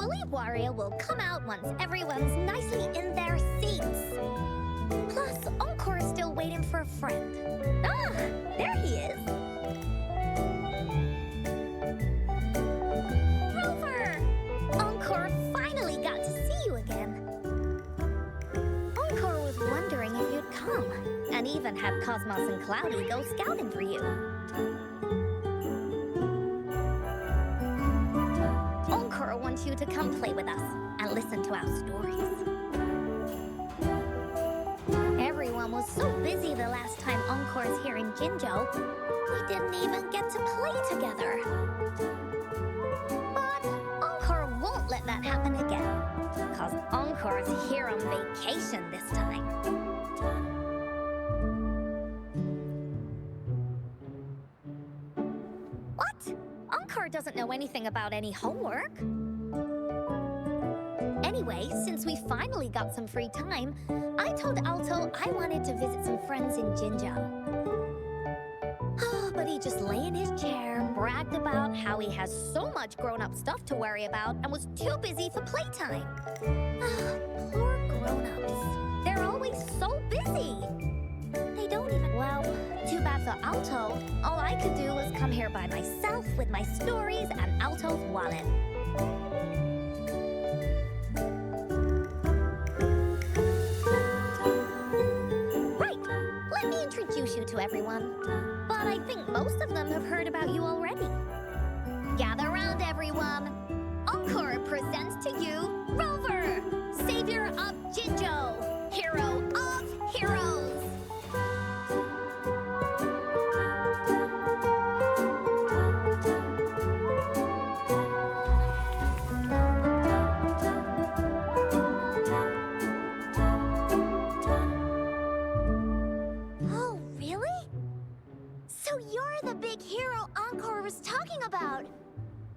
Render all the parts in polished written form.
woolly warrior will come out once everyone's nicely in their seats. Plus, Encore is still waiting for a friend. Ah, there he is. Rover! Encore finally got to see you again. Encore was wondering if you'd come, and even had Cosmos and Cloudy go scouting for you. Encore wants you to come play with us and listen to our stories. Everyone was so busy the last time Encore's here in Jinzhou, we didn't even get to play together. But Encore won't let that happen again, because Encore's here on vacation this time. What? Encore doesn't know anything about any homework. Anyway, since we finally got some free time, I told Alto I wanted to visit some friends in Jinzhou. Oh, but he just lay in his chair, bragged about how he has so much grown-up stuff to worry about, and was too busy for playtime. Poor grown-ups. They're always so busy. They don't even... Well, too bad for Alto. All I could do was come here by myself with my stories and Alto's wallet. Introduce you to everyone, but I think most of them have heard about you already. Gather round, everyone. Encore presents to you Rover, savior of Jinzhou, hero of heroes.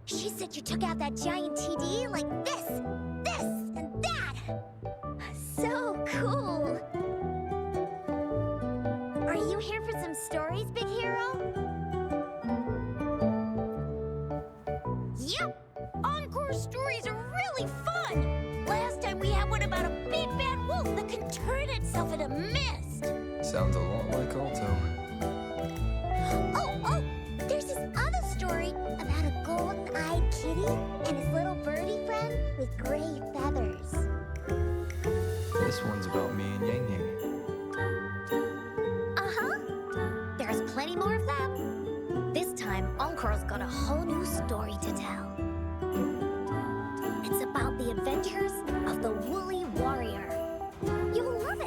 She said you took out that giant TD like this, and that. So cool. Are you here for some stories, big hero? Yep. Encore stories are really fun. Last time we had one about a big bad wolf that can turn itself into mist. Sounds a lot like Alto. Oh, there's this other story about a golden-eyed kitty and his little birdie friend with gray feathers. This one's about me and Yang Yang. Uh-huh. There's plenty more of them. This time, Encore's got a whole new story to tell. It's about the adventures of the woolly warrior. You'll love it.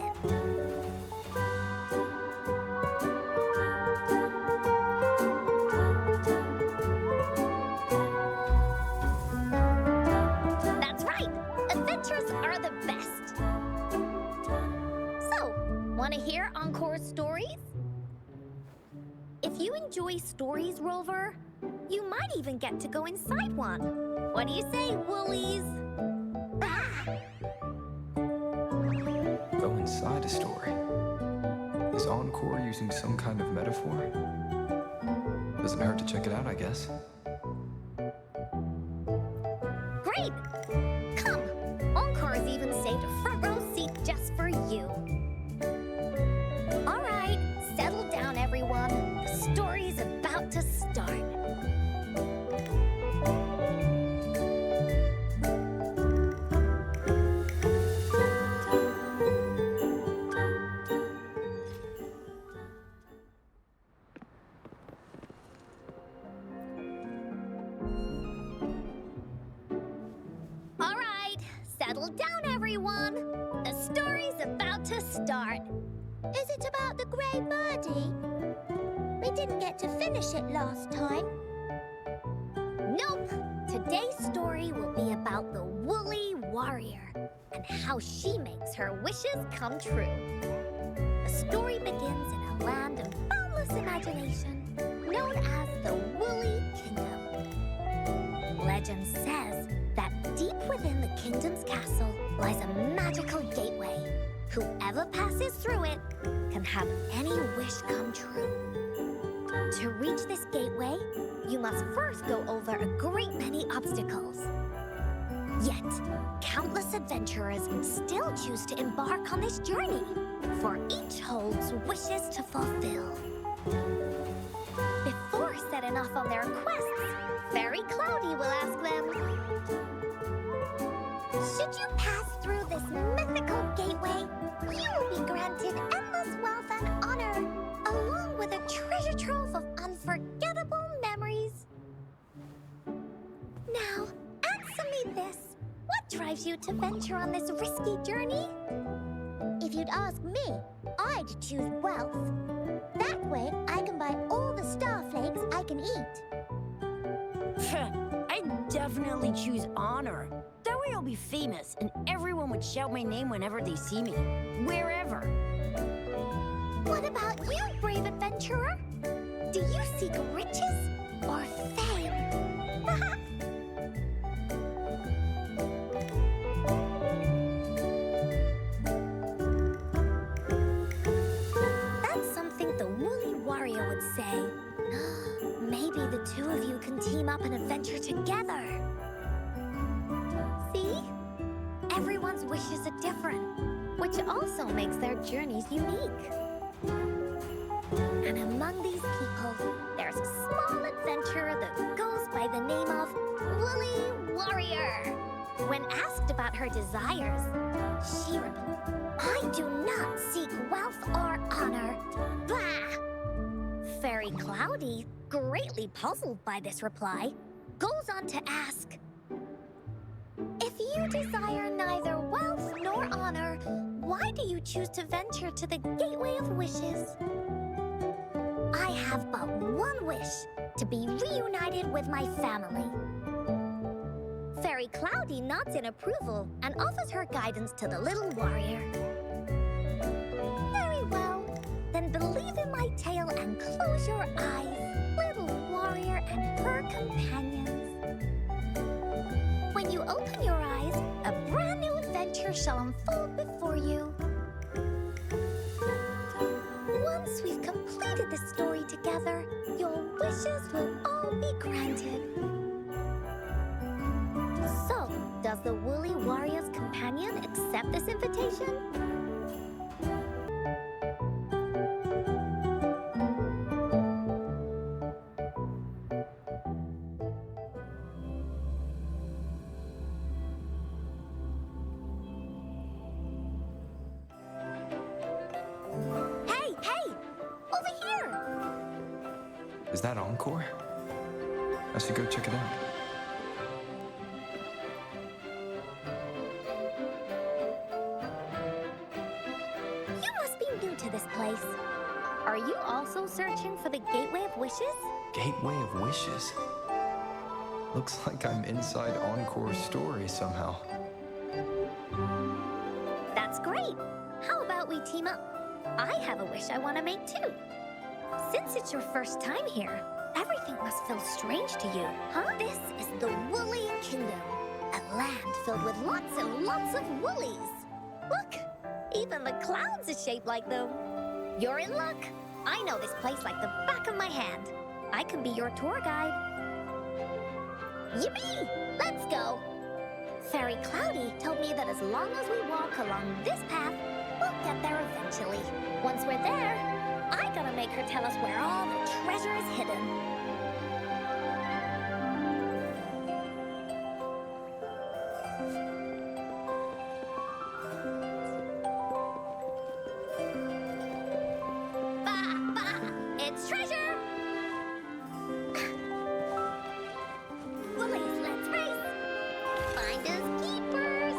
Want to hear Encore's stories? If you enjoy stories, Rover, you might even get to go inside one. What do you say, woolies? Go inside a story. Is Encore using some kind of metaphor? Doesn't hurt to check it out, I guess. Great! Come! Encore's even saved a front row seat just for you. All right, settle down, everyone. The story's about to start. All right, settle down, everyone. The story's about to start. Is it about the grey birdie? We didn't get to finish it last time. Nope. Today's story will be about the woolly warrior and how she makes her wishes come true. The story begins in a land of boundless imagination known as the Woolly Kingdom. Legend says that deep within the kingdom's castle lies a magical gateway. Whoever passes through it can have any wish come true. To reach this gateway, you must first go over a great many obstacles. Yet, countless adventurers still choose to embark on this journey, for each holds wishes to fulfill. Before setting off on their quests, Fairy Cloudy will ask them, should you pass through this mythical gateway, you will be granted endless wealth and honor, along with a treasure trove of unforgettable memories. Now, answer me this. What drives you to venture on this risky journey? If you'd ask me, I'd choose wealth. That way, I can buy all the starflakes I can eat. I'd definitely choose honor. That way I'll be famous, and everyone would shout my name whenever they see me, wherever. What about you, brave adventurer? Do you seek riches or fame? That's something the woolly warrior would say. Maybe the two of you can team up and adventure together. See? Everyone's wishes are different, which also makes their journeys unique. And among these people, there's a small adventurer that goes by the name of Woolly Warrior. When asked about her desires, she replied, I do not seek wealth or honor. Bah! Fairy Cloudy, greatly puzzled by this reply, goes on to ask, if you desire neither wealth nor honor, why do you choose to venture to the Gateway of Wishes? I have but one wish, to be reunited with my family. Fairy Cloudy nods in approval and offers her guidance to the little warrior. Very well, then believe in my tale and close your eyes, little warrior and her companions. When you open your eyes, a brand new adventure shall unfold before you. Once we've completed the story together, your wishes will all be granted. So, does the Woolly Warrior's companion accept this invitation? Is that Encore? I should go check it out. You must be new to this place. Are you also searching for the Gateway of Wishes? Gateway of Wishes? Looks like I'm inside Encore's story somehow. That's great. How about we team up? I have a wish I want to make too. Since it's your first time here, everything must feel strange to you, huh? This is the Woolly Kingdom, a land filled with lots and lots of woolies. Look, even the clouds are shaped like them. You're in luck. I know this place like the back of my hand. I can be your tour guide. Yippee! Let's go! Fairy Cloudy told me that as long as we walk along this path, we'll get there eventually. Once we're there, I gotta make her tell us where all the treasure is hidden. Bah, bah, it's treasure! Woolies, let's race! Finders keepers!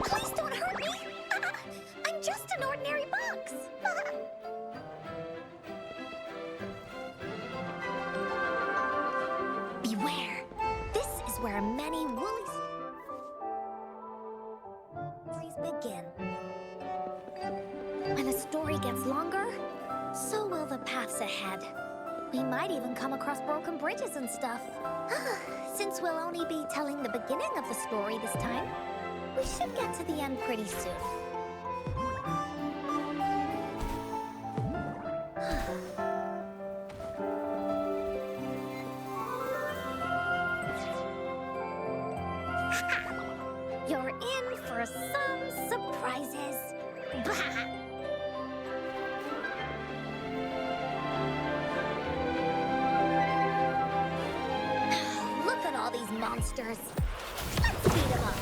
Please don't hurt me! I'm just an ordinary box! Beware! This is where many woolly stories begin. When a story gets longer, so will the paths ahead. We might even come across broken bridges and stuff. Since we'll only be telling the beginning of the story this time, we should get to the end pretty soon. for some surprises. Bah! Look at all these monsters. Let's beat them up.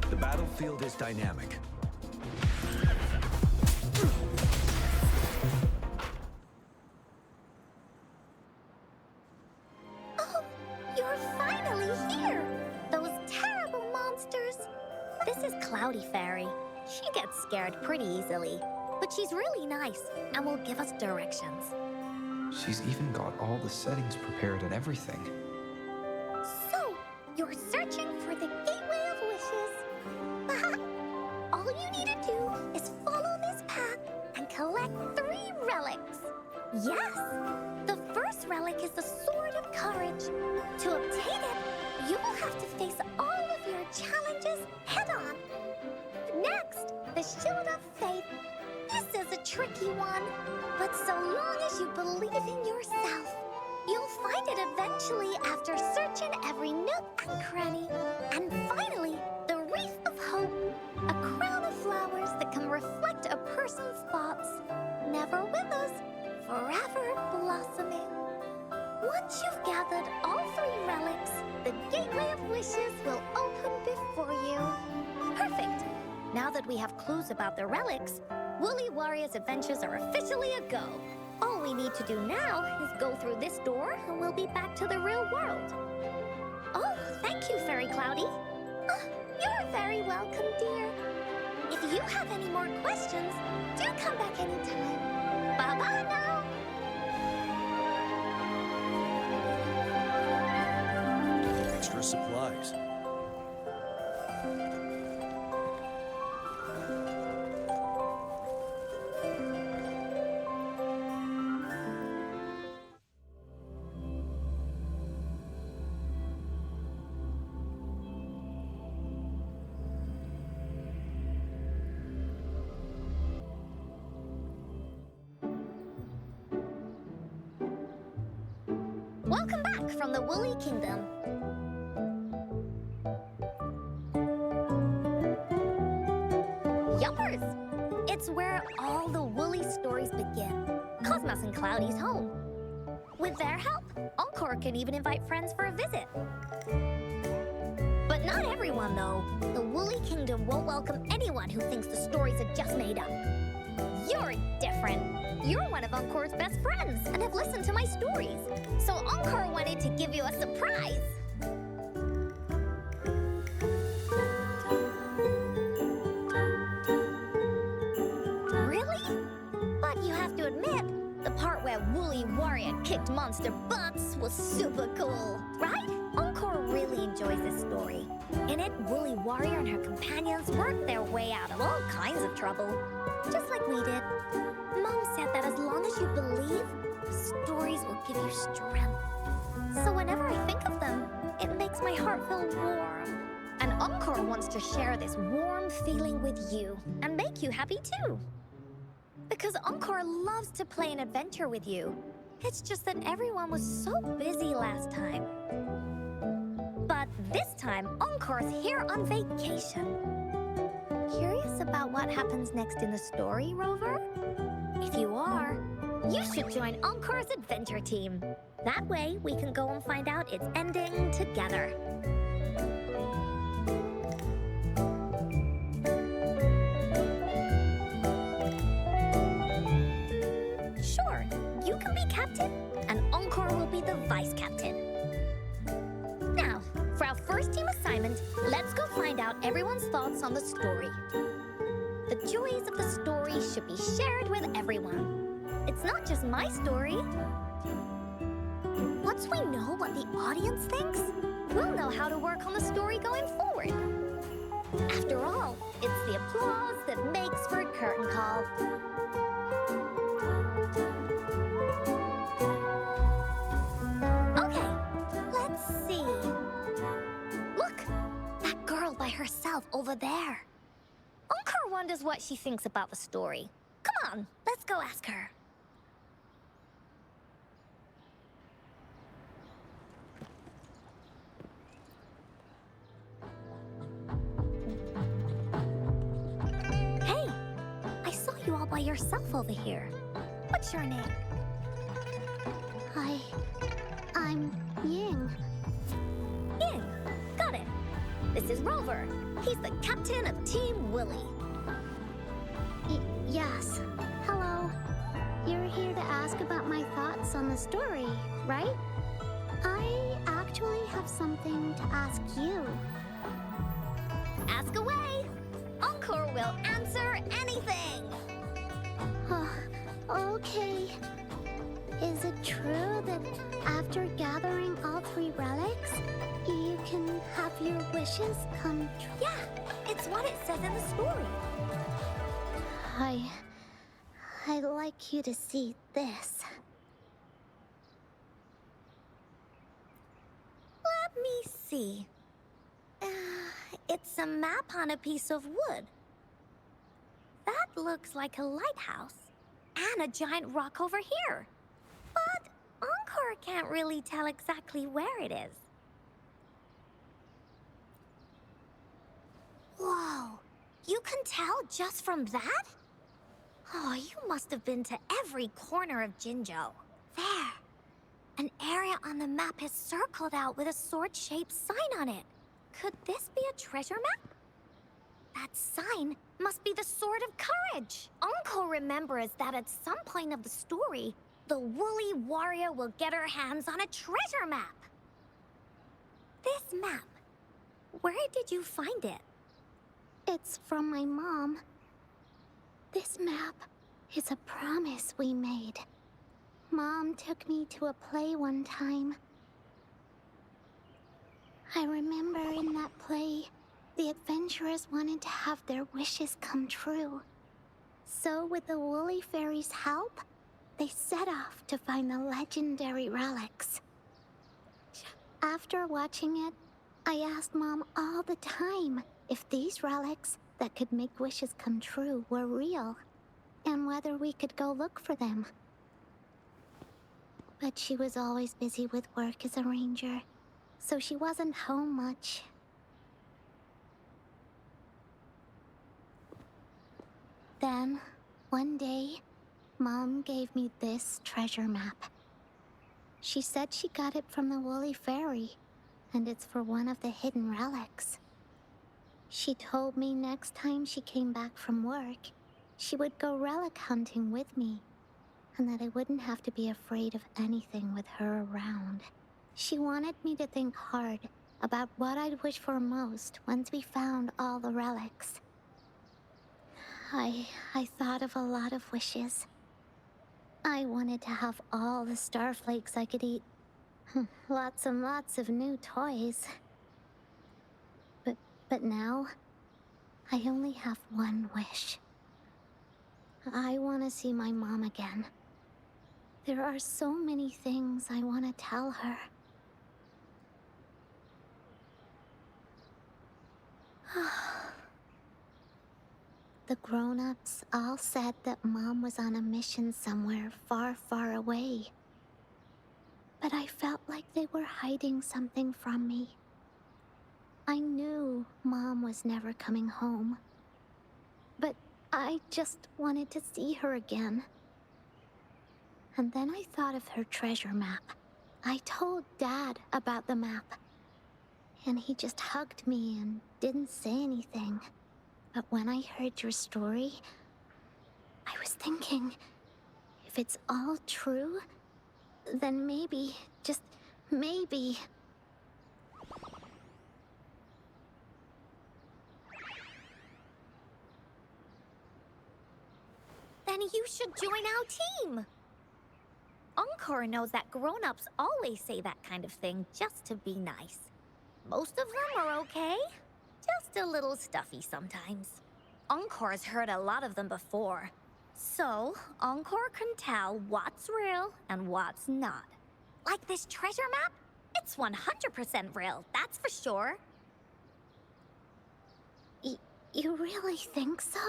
The battlefield is dynamic. Oh, you're finally here! Those terrible monsters! This is Cloudy Fairy. She gets scared pretty easily, but she's really nice and will give us directions. She's even got all the settings prepared and everything. So, you're searching for the Gateway of Wishes. All you need to do is follow this path and collect 3 relics. Yes! The first relic is the Sword of Courage. To obtain it, you will have to face all of your challenges head-on. Next, the Shield of Faith. This is a tricky one, but so long as you believe in yourself, you'll find it eventually after searching every nook and cranny. And finally, the Wreath of Hope, a crown of flowers that can reflect a person's thoughts, never withers, forever blossoming. Once you've gathered all 3 relics, the Gateway of Wishes will open before you. Perfect! Now that we have clues about the relics, Woolly Warrior's adventures are officially a go. All we need to do now is go through this door and we'll be back to the real world. Oh, thank you, Fairy Cloudy. Oh, you're very welcome, dear. If you have any more questions, do come back anytime. Bye-bye now. Extra supplies. Welcome back from the Woolly Kingdom. Yuppers! It's where all the Woolly stories begin. Cosmos and Cloudy's home. With their help, Encore can even invite friends for a visit. But not everyone, though. The Woolly Kingdom won't welcome anyone who thinks the stories are just made up. You're different. You're one of Encore's best friends and have listened to my stories. So Encore wanted to give you a surprise. Really? But you have to admit, the part where Woolly Warrior kicked monster butts was super cool, right? Encore really enjoys this story. In it, Woolly Warrior and her companions worked their way out of all kinds of trouble, just like we did. Mom said that as long as you believe, stories will give you strength. So whenever I think of them, it makes my heart feel warm. And Encore wants to share this warm feeling with you and make you happy too. Because Encore loves to play an adventure with you. It's just that everyone was so busy last time. But this time, Encore's here on vacation. Curious about what happens next in the story, Rover? If you are, you should join Encore's adventure team. That way, we can go and find out its ending together. Sure, you can be captain, and Encore will be the vice captain. Now, for our first team assignment, let's go find out everyone's thoughts on the story. The joys of the story should be shared with everyone. It's not just my story. Once we know what the audience thinks, we'll know how to work on the story going forward. After all, it's the applause that makes for a curtain call. Okay, let's see. herself over there. Encore wonders what she thinks about the story. Come on, let's go ask her. Hey, I saw you all by yourself over here. What's your name? I'm Ying. Ying. Got it. This is Rover. He's the captain of Team Willy. Yes. Hello. You're here to ask about my thoughts on the story, right? I actually have something to ask you. Ask away. Encore will answer anything. Okay. Is it true that after gathering all 3 relics, you can have your wishes come true? Yeah, it's what it says in the story. I'd like you to see this. Let me see. It's a map on a piece of wood. That looks like a lighthouse. And a giant rock over here. But Encore can't really tell exactly where it is. Whoa, you can tell just from that? Oh, you must have been to every corner of Jinzhou. There. An area on the map is circled out with a sword-shaped sign on it. Could this be a treasure map? That sign must be the Sword of Courage. Encore remembers that at some point of the story, the woolly warrior will get her hands on a treasure map. This map, where did you find it? It's from my mom. This map is a promise we made. Mom took me to a play one time. I remember in that play, the adventurers wanted to have their wishes come true. So with the Woolly Fairy's help, they set off to find the legendary relics. After watching it, I asked Mom all the time if these relics that could make wishes come true were real, and whether we could go look for them. But she was always busy with work as a ranger, so she wasn't home much. Then, one day, Mom gave me this treasure map. She said she got it from the Woolly Fairy, and it's for one of the hidden relics. She told me next time she came back from work, she would go relic hunting with me, and that I wouldn't have to be afraid of anything with her around. She wanted me to think hard about what I'd wish for most once we found all the relics. I thought of a lot of wishes. I wanted to have all the starflakes I could eat. Lots and lots of new toys. But now, I only have one wish. I want to see my mom again. There are so many things I want to tell her. The grown-ups all said that Mom was on a mission somewhere far, far away. But I felt like they were hiding something from me. I knew Mom was never coming home. But I just wanted to see her again. And then I thought of her treasure map. I told Dad about the map. And he just hugged me and didn't say anything. But when I heard your story, I was thinking, if it's all true, then maybe, just maybe... Then you should join our team. Encore knows that grown-ups always say that kind of thing just to be nice. Most of them are okay. Just a little stuffy sometimes. Encore's heard a lot of them before. So, Encore can tell what's real and what's not. Like this treasure map? It's 100% real, that's for sure. You really think so?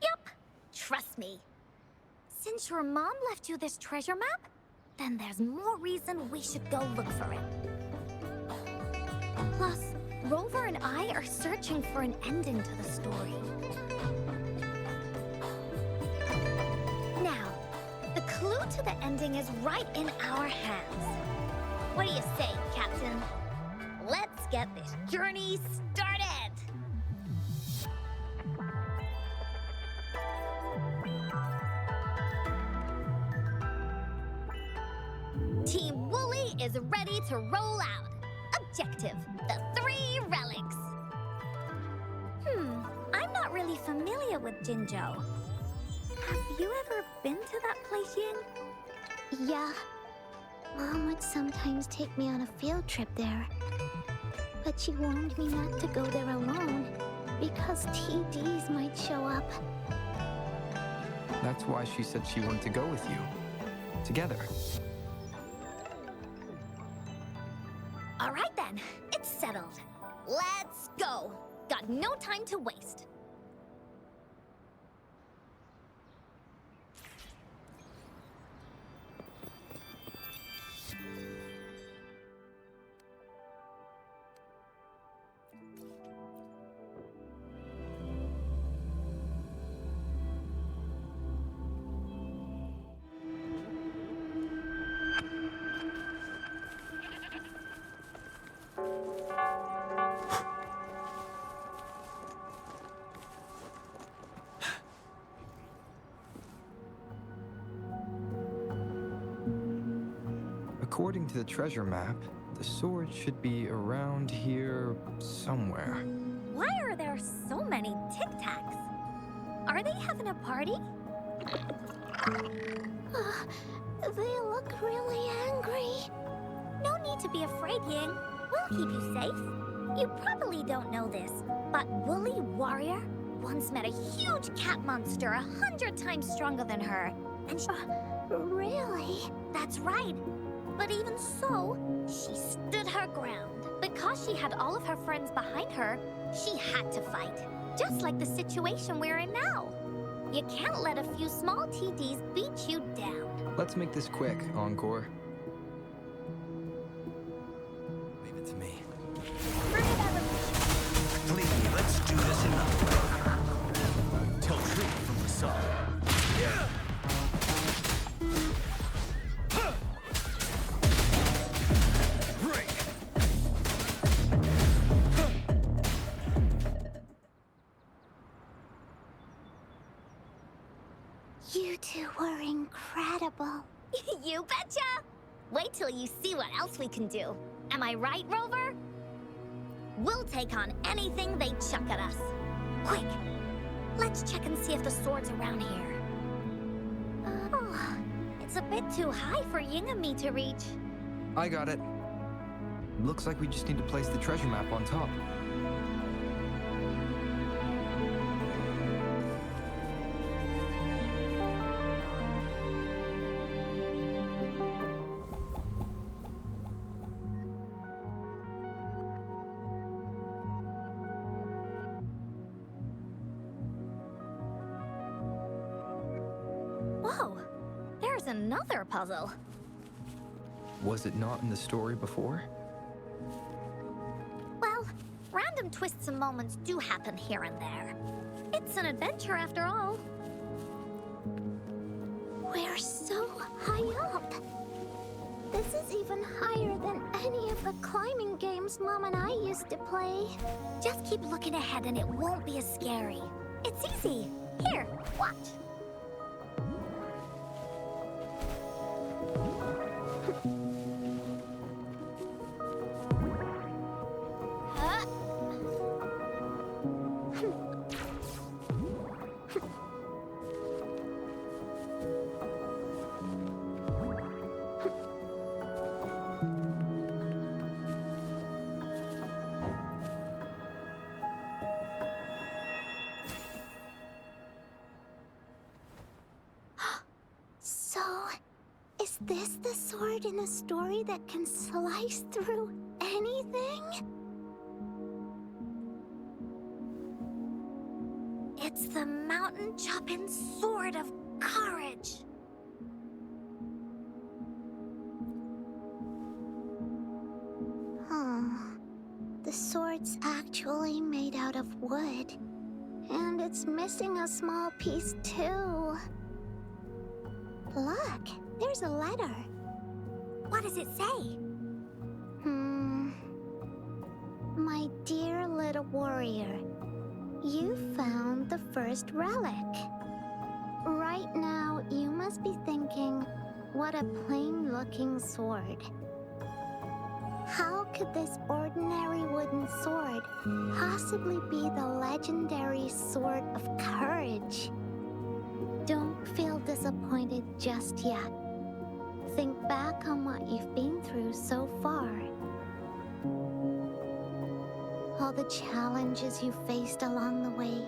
Yup, trust me. Since your mom left you this treasure map, then there's more reason we should go look for it. Plus, Rover and I are searching for an ending to the story. Now, the clue to the ending is right in our hands. What do you say, Captain? Let's get this journey started! Team Wooly is ready to roll out. Objective, the 3 relics. I'm not really familiar with Jinzhou. Have you ever been to that place, Ying? Yeah. Mom would sometimes take me on a field trip there. But she warned me not to go there alone, because TDs might show up. That's why she said she wanted to go with you. Together. All right then, it's settled. Let's go. Got no time to waste. According to the treasure map, the sword should be around here somewhere. Why are there so many Tic Tacs? Are they having a party? They look really angry. No need to be afraid, Ying. We'll keep you safe. You probably don't know this, but Woolly Warrior once met a huge cat monster 100 times stronger than her. And she... Really? That's right. But even so, she stood her ground. Because she had all of her friends behind her, she had to fight. Just like the situation we're in now. You can't let a few small TDs beat you down. Let's make this quick, Encore. Leave it to me. Bring it out. Lee, let's do this enough. Tell truth from the side. Yeah! You two were incredible. You betcha! Wait till you see what else we can do. Am I right, Rover? We'll take on anything they chuck at us. Quick! Let's check and see if the sword's around here. Oh, it's a bit too high for Ying and me to reach. I got it. Looks like we just need to place the treasure map on top. Whoa, there's another puzzle. Was it not in the story before? Well, random twists and moments do happen here and there. It's an adventure after all. We're so high up. This is even higher than any of the climbing games Mom and I used to play. Just keep looking ahead and it won't be as scary. It's easy. Here, watch. Huh? So, is this the sword in a story that can slice through anything? It's the mountain-chopping sword of courage. The sword's actually made out of wood. And it's missing a small piece, too. Look, there's a letter. What does it say? My dear little warrior, you found the first relic. Right now, you must be thinking, what a plain-looking sword. How could this ordinary wooden sword possibly be the legendary sword of courage? Don't feel disappointed just yet. Think back on what you've been through so far. All the challenges you faced along the way.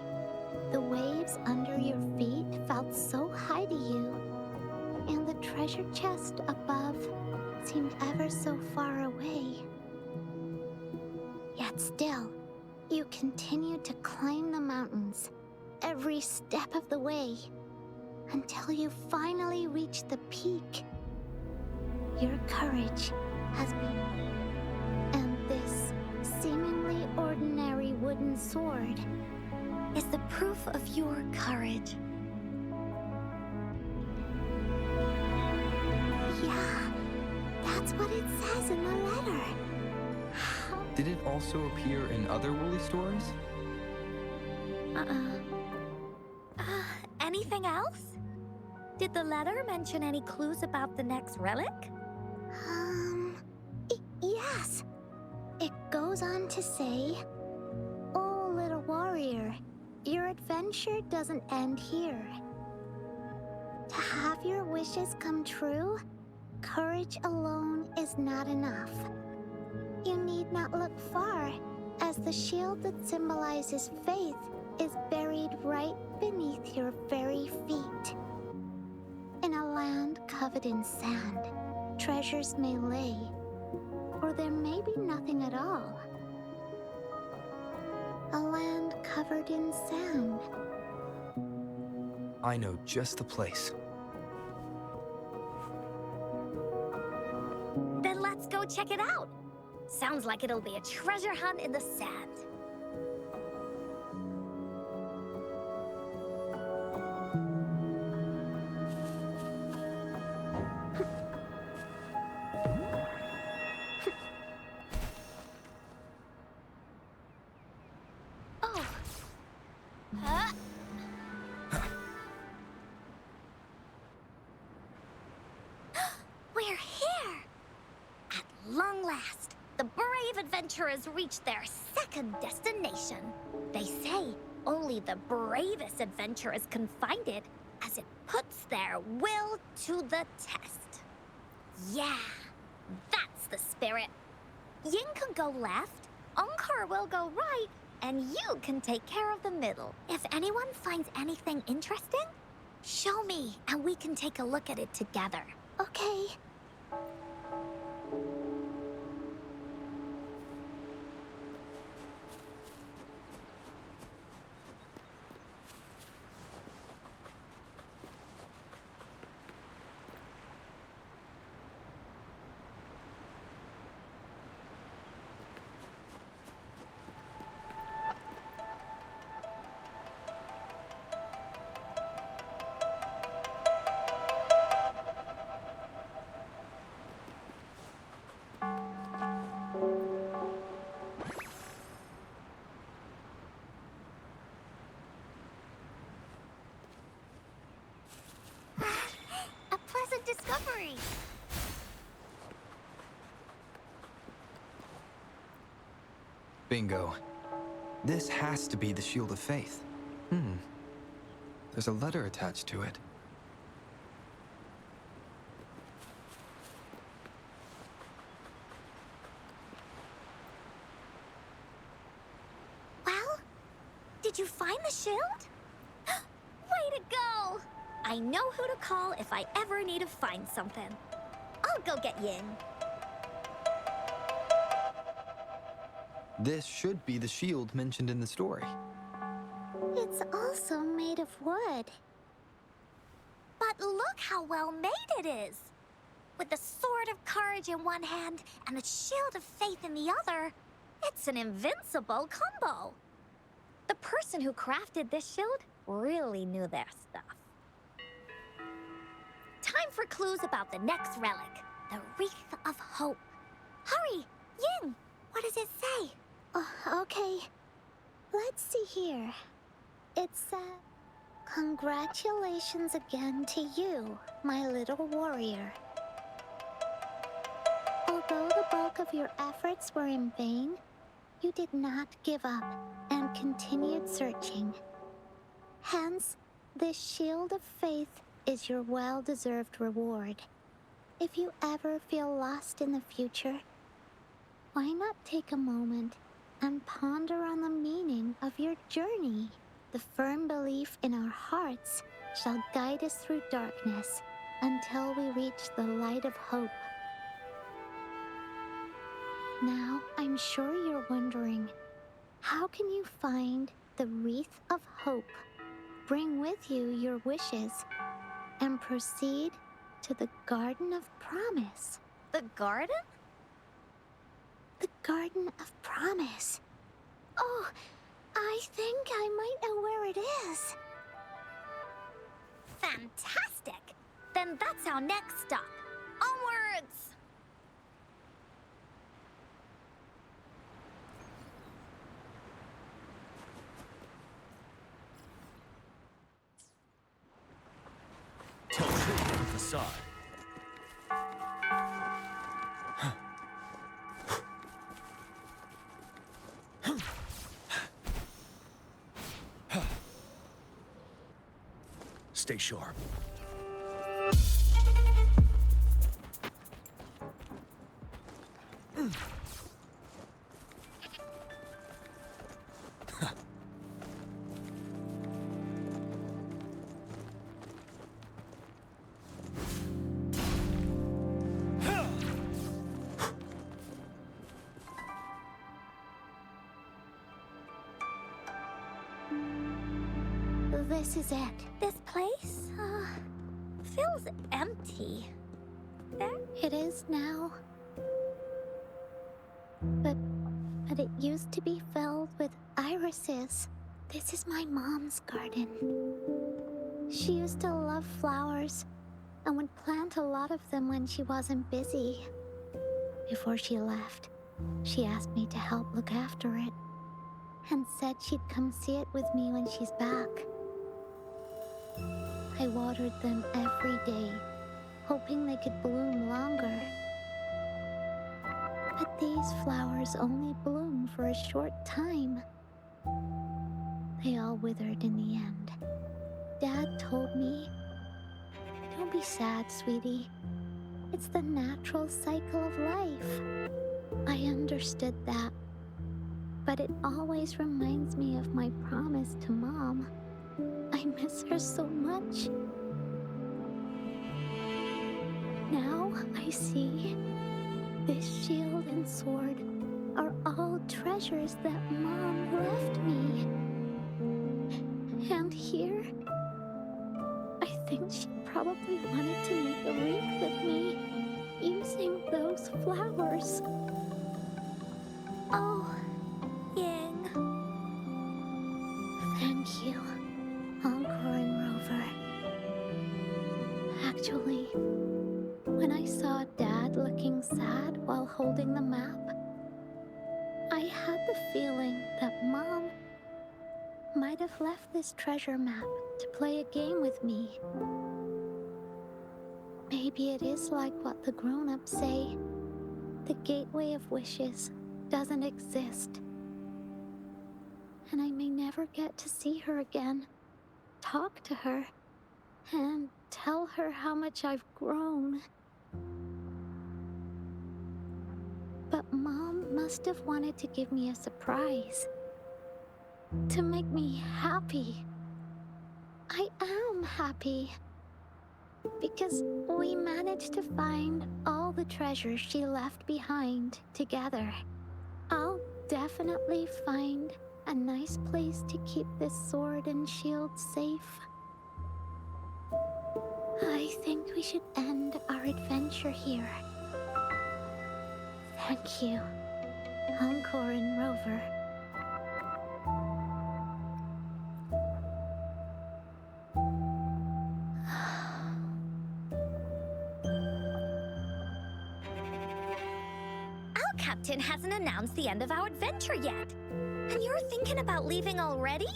The waves under your feet felt so high to you. And the treasure chest above seemed ever so far away. Yet still, you continued to climb the mountains, every step of the way, until you finally reached the peak. Your courage has been... And this seemingly ordinary wooden sword Is the proof of your courage. Yeah, that's what it says in the letter. Did it also appear in other Woolly stories? Anything else? Did the letter mention any clues about the next relic? Yes. It goes on to say, "Oh, little warrior, your adventure doesn't end here. To have your wishes come true, courage alone is not enough. You need not look far, as the shield that symbolizes faith is buried right beneath your very feet. In a land covered in sand, treasures may lay, or there may be nothing at all. A land covered in sand." I know just the place. Then let's go check it out. Sounds like it'll be a treasure hunt in the sand. We're here! At long last, the brave adventurers reached their second destination. They say only the bravest adventurers can find it, as it puts their will to the test. Yeah, that's the spirit. Yin can go left, Encore will go right, and you can take care of the middle. If anyone finds anything interesting, show me, and we can take a look at it together. Okay. A pleasant discovery. Bingo. This has to be the Shield of Faith. There's a letter attached to it. Well, did you find the shield? Way to go! I know who to call if I ever need to find something. I'll go get Yin. This should be the shield mentioned in the story. It It's also made of wood. But look how well made it is! With the sword of courage in one hand and the shield of faith in the other, it's an invincible combo. The person who crafted this shield really knew their stuff. Time for clues about the next relic, the Wreath of Hope. Hurry, Ying! What does it say? Okay. Let's see here. It said, "Congratulations again to you, my little warrior. Although the bulk of your efforts were in vain, you did not give up and continued searching. Hence, this shield of faith is your well-deserved reward. If you ever feel lost in the future, why not take a moment and ponder on the meaning of your journey? The firm belief in our hearts shall guide us through darkness until we reach the light of hope." Now, I'm sure you're wondering, how can you find the Wreath of Hope, bring with you your wishes, and proceed to the Garden of Promise? The garden? The Garden of Promise. Oh, I think I might know where it is. Fantastic! Then that's our next stop. Onwards! Tell truth from facade. Stay sharp. This is it. This place, feels empty. There? It is now. But it used to be filled with irises. This is my mom's garden. She used to love flowers and would plant a lot of them when she wasn't busy. Before she left, she asked me to help look after it and said she'd come see it with me when she's back. I watered them every day, hoping they could bloom longer. But these flowers only bloom for a short time. They all withered in the end. Dad told me, "Don't be sad, sweetie. It's the natural cycle of life." I understood that, but it always reminds me of my promise to Mom. I miss her so much. Now I see this shield and sword are all treasures that Mom left me. And here, I think she probably wanted to make a wreath with me using those flowers. Oh, Ying. thank you, Encore and Rover. Actually, when I saw Dad looking sad while holding the map, I had the feeling that Mom might have left this treasure map to play a game with me. Maybe it is like what the grown-ups say. The gateway of wishes doesn't exist. And I may never get to see her again, talk to her, and tell her how much I've grown. But Mom must have wanted to give me a surprise. To make me happy. I am happy. Because we managed to find all the treasures she left behind together. I'll definitely find a nice place to keep this sword and shield safe. I think we should end our adventure here. Thank you, Encore and Rover. Our captain hasn't announced the end of our adventure yet. And you're thinking about leaving already?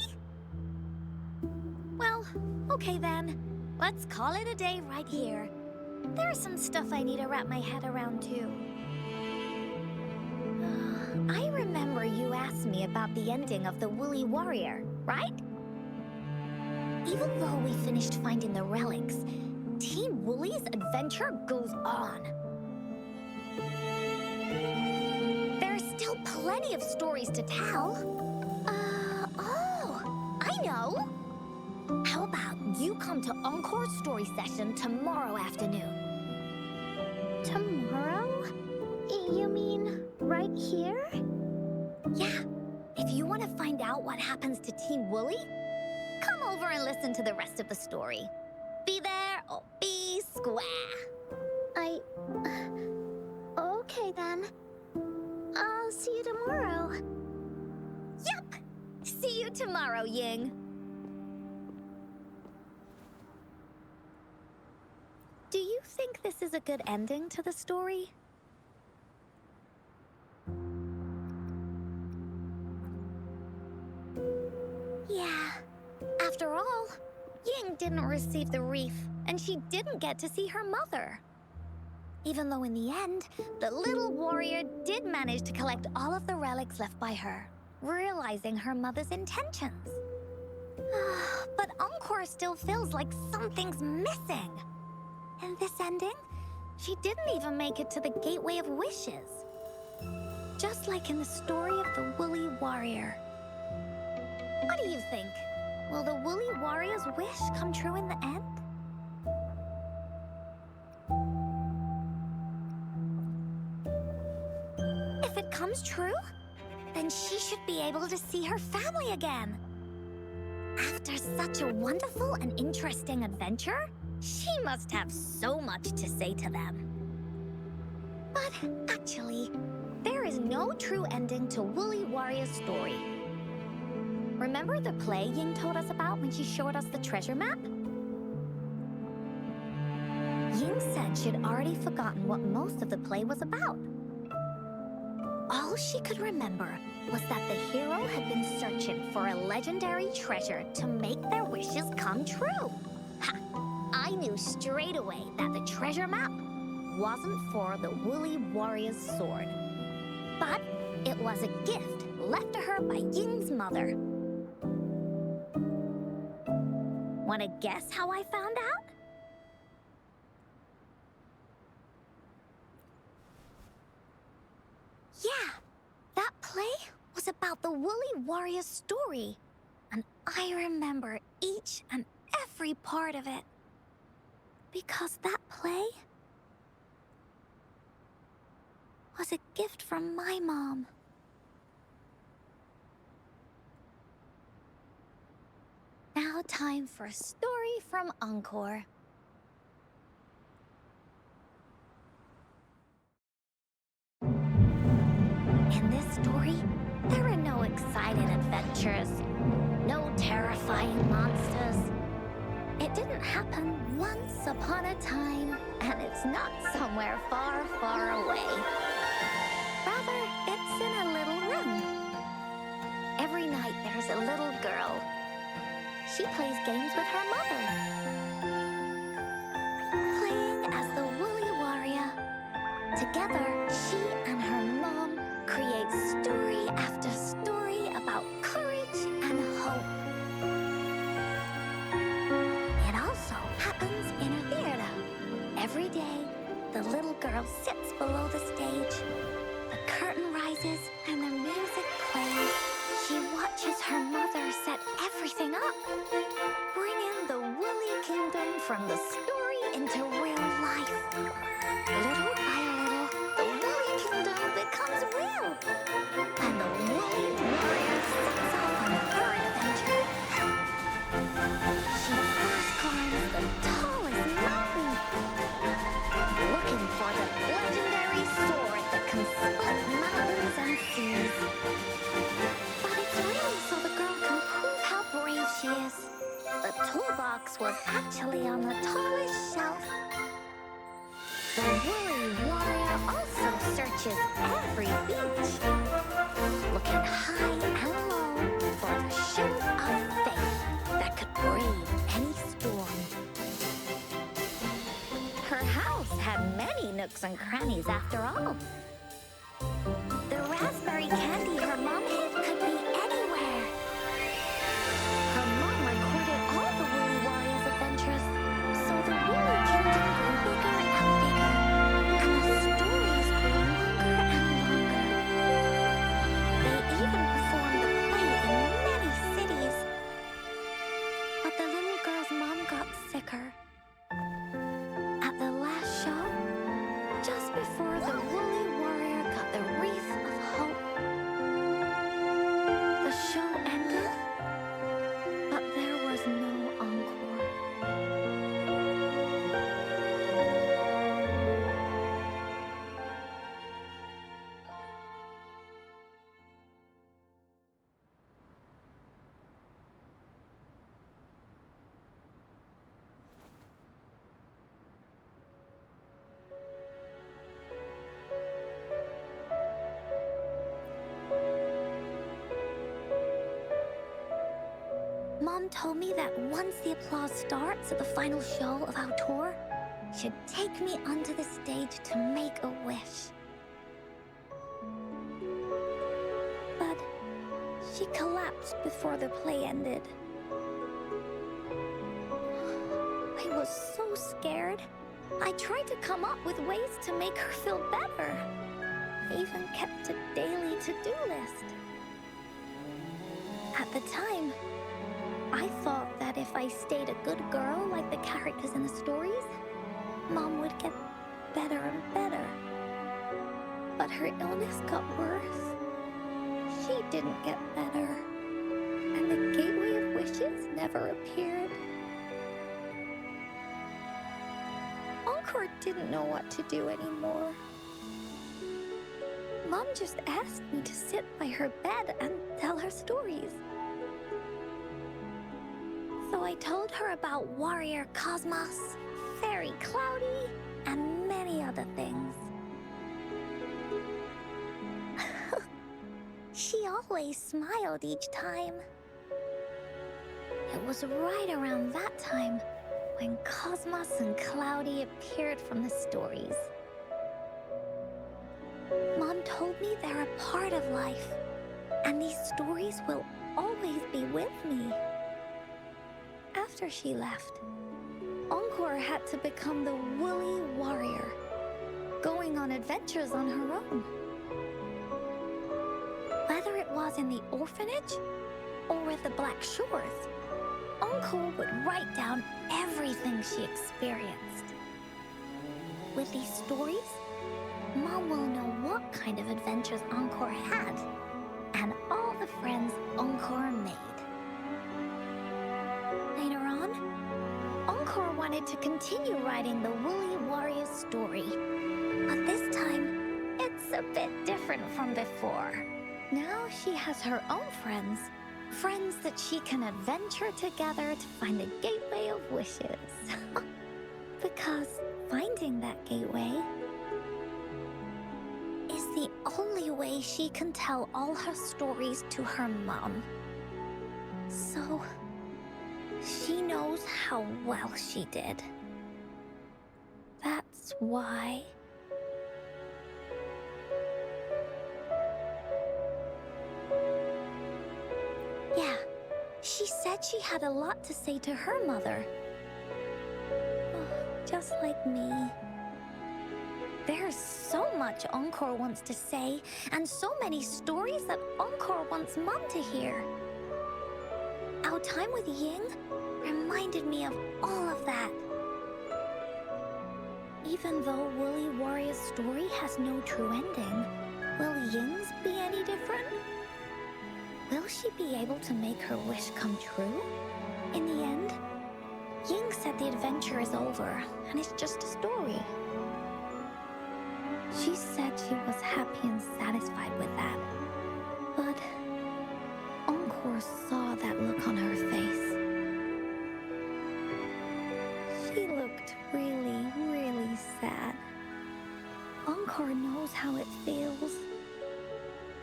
Well, okay then. Let's call it a day right here. There's some stuff I need to wrap my head around too. I remember you asked me about the ending of the Woolly Warrior, right? Even though we finished finding the relics, Team Woolly's adventure goes on. There's still plenty of stories to tell. I know! How about you come to Encore's story session tomorrow afternoon? Tomorrow? You mean right here? Yeah. If you want to find out what happens to Team Woolly, come over and listen to the rest of the story. Be there or be square. Okay then. I'll see you tomorrow. Yup! See you tomorrow, Ying. Do you think this is a good ending to the story? Yeah. After all, Ying didn't receive the wreath, and she didn't get to see her mother. Even though in the end, the little warrior did manage to collect all of the relics left by her, realizing her mother's intentions. But Encore still feels like something's missing. In this ending, she didn't even make it to the Gateway of Wishes. Just like in the story of the Woolly Warrior. What do you think? Will the Woolly Warrior's wish come true in the end? If it comes true, then she should be able to see her family again. After such a wonderful and interesting adventure, she must have so much to say to them. But actually, there is no true ending to Woolly Warrior's story. Remember the play Ying told us about when she showed us the treasure map? Ying said she'd already forgotten what most of the play was about. All she could remember was that the hero had been searching for a legendary treasure to make their wishes come true. Ha! I knew straight away that the treasure map wasn't for the Woolly Warrior's sword. But it was a gift left to her by Ying's mother. Want to guess how I found out? Yeah, that play was about the Woolly Warrior's story. And I remember each and every part of it. Because that play was a gift from my mom. Now time for a story from Encore. In this story, there are no exciting adventures, no terrifying monsters. It didn't happen once upon a time, and it's not somewhere far, far away. Rather, it's in a little room. Every night there's a little girl. She plays games with her mother. Playing as the Woolly Warrior. Together, she and her mom create story after story about courage and hope. It also happens in a theater. Every day, the little girl sits below the stage. The curtain rises and the music plays. She watches her mother set everything up, bringing the Woolly Kingdom from the story into real life. Little by little, the Woolly kingdom becomes real. And the woolly warrior sets off on her adventure. She first climbs the tallest mountain, looking for the legendary sword that can split mountains and seas. But it's really so the girl can prove how brave she is. The toolbox was actually on the tallest shelf. The woolly warrior also searches every beach, looking high and low for the shield of faith that could brave any storm. Her house had many nooks and crannies after all. The raspberry candy her mom hid could be anywhere. Her mom recorded all the woolly warrior's adventures, so the woolly kingdom grew bigger and bigger, and the stories grew longer and longer. They even performed the play in many cities. But the little girl's mom got sicker. At the last show, just before the woolly warrior got the wreath of hope, the show ended, but there was no encore. Mom told me that once the applause starts at the final show of our tour, she'd take me onto the stage to make a wish. But she collapsed before the play ended. I was so scared. I tried to come up with ways to make her feel better. I even kept a daily to-do list. At the time, I thought that if I stayed a good girl like the characters in the stories, Mom would get better and better. But her illness got worse. She didn't get better. And the Gateway of Wishes never appeared. Encore didn't know what to do anymore. Mom just asked me to sit by her bed and tell her stories. So I told her about Warrior Cosmos, Fairy Cloudy, and many other things. She always smiled each time. It was right around that time when Cosmos and Cloudy appeared from the stories. Mom told me they're a part of life, and these stories will always be with me. After she left, Encore had to become the woolly warrior, going on adventures on her own. Whether it was in the orphanage or at the Black Shores, Encore would write down everything she experienced. With these stories, Mom will know what kind of adventures Encore had and all the friends Encore made. Later on, Encore wanted to continue writing the Woolly Warrior's story, but this time, it's a bit different from before. Now she has her own friends, friends that she can adventure together to find the Gateway of Wishes. Because finding that gateway is the only way she can tell all her stories to her mom. So she knows how well she did. That's why. Yeah, she said she had a lot to say to her mother. Just like me. There's so much Encore wants to say, and so many stories that Encore wants Mom to hear. Our time with Ying reminded me of all of that. Even though Woolly Warrior's story has no true ending, will Ying's be any different? Will she be able to make her wish come true? In the end, Ying said the adventure is over and it's just a story. She said she was happy and satisfied with that. But Encore saw that look on her face. She looked really, really sad. Encore knows how it feels.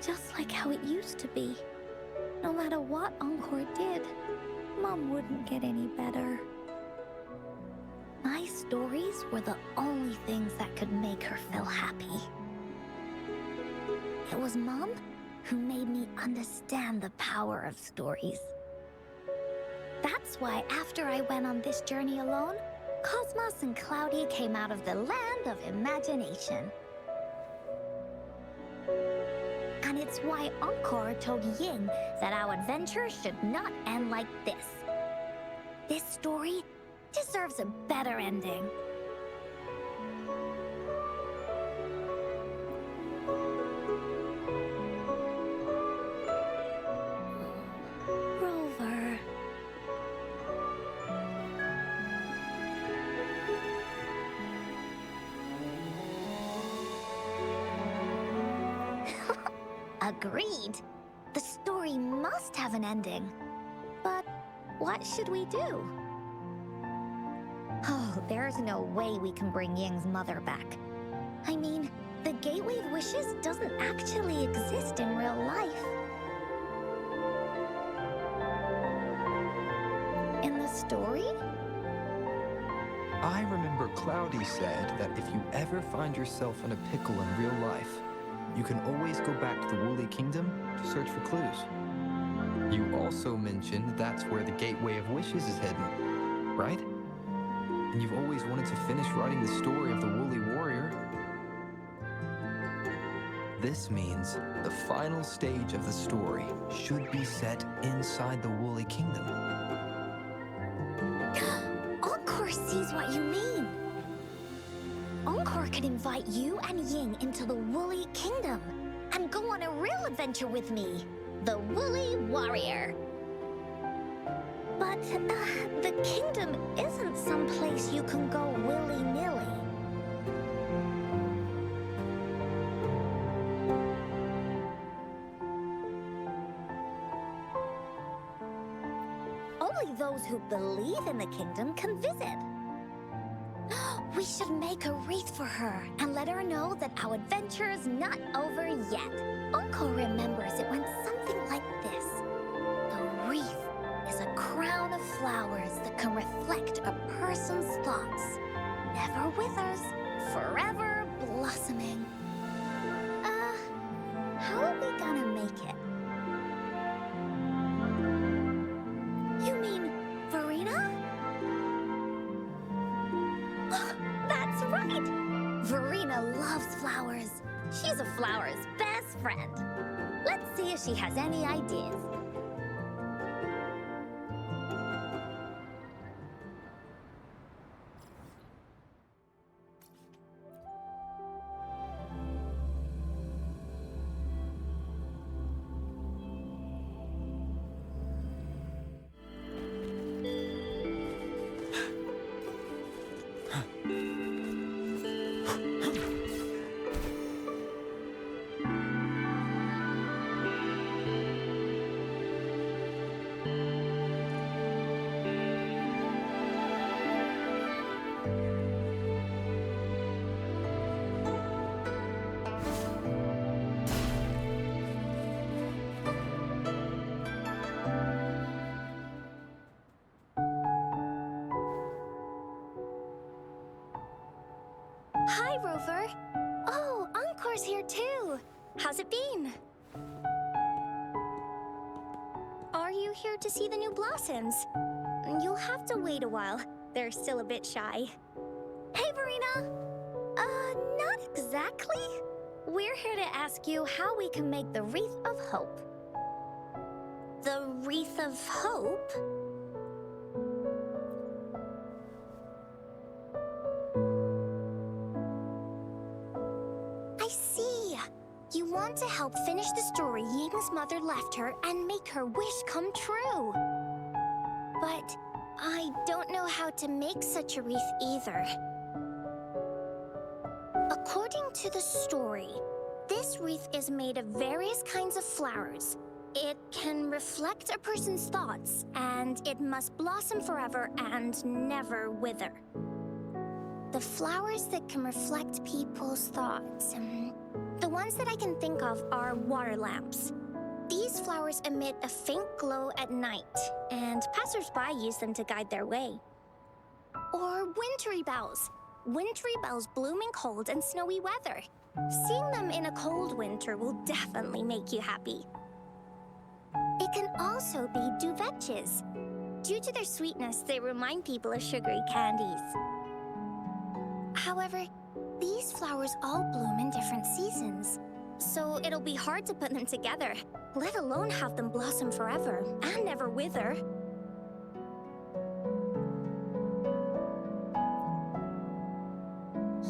Just like how it used to be. No matter what Encore did, Mom wouldn't get any better. My stories were the only things that could make her feel happy. It was Mom who made me understand the power of stories. That's why after I went on this journey alone, Cosmos and Cloudy came out of the land of imagination. And it's why Encore told Ying that our adventure should not end like this. This story deserves a better ending. Rover. Agreed. The story must have an ending. But what should we do? Oh, there's no way we can bring Ying's mother back. I mean, the Gateway of Wishes doesn't actually exist in real life. In the story? I remember Cloudy said that if you ever find yourself in a pickle in real life, you can always go back to the Woolly Kingdom to search for clues. You also mentioned that's where the Gateway of Wishes is hidden, right? And you've always wanted to finish writing the story of the Woolly Warrior. This means the final stage of the story should be set inside the Woolly Kingdom. Encore sees what you mean. Encore could invite you and Ying into the Woolly Kingdom and go on a real adventure with me, the Woolly Warrior. But the kingdom isn't some place you can go willy-nilly. Only those who believe in the kingdom can visit. We should make a wreath for her and let her know that our adventure is not over yet. Encore remembers it went something like this. The wreath is a crown of flowers that can reflect a person's thoughts. Never withers, forever blossoming. How are we gonna make it? You mean Verena? That's right! Verena loves flowers. She's a flower's best friend. Let's see if she has any ideas. Hi, Rover. Oh, Encore's here too. How's it been? Are you here to see the new blossoms? You'll have to wait a while. They're still a bit shy. Hey, Verena. Not exactly. We're here to ask you how we can make the Wreath of Hope. The Wreath of Hope? want to help finish the story Ying's mother left her and make her wish come true. But I don't know how to make such a wreath either. According to the story, this wreath is made of various kinds of flowers. It can reflect a person's thoughts, and it must blossom forever and never wither. The flowers that can reflect people's thoughts. The ones that I can think of are water lamps. These flowers emit a faint glow at night, and passers-by use them to guide their way. Or wintry bells. Wintry bells bloom in cold and snowy weather. Seeing them in a cold winter will definitely make you happy. It can also be duvetches. Due to their sweetness, they remind people of sugary candies. However, these flowers all bloom in different seasons, so it'll be hard to put them together, let alone have them blossom forever and never wither.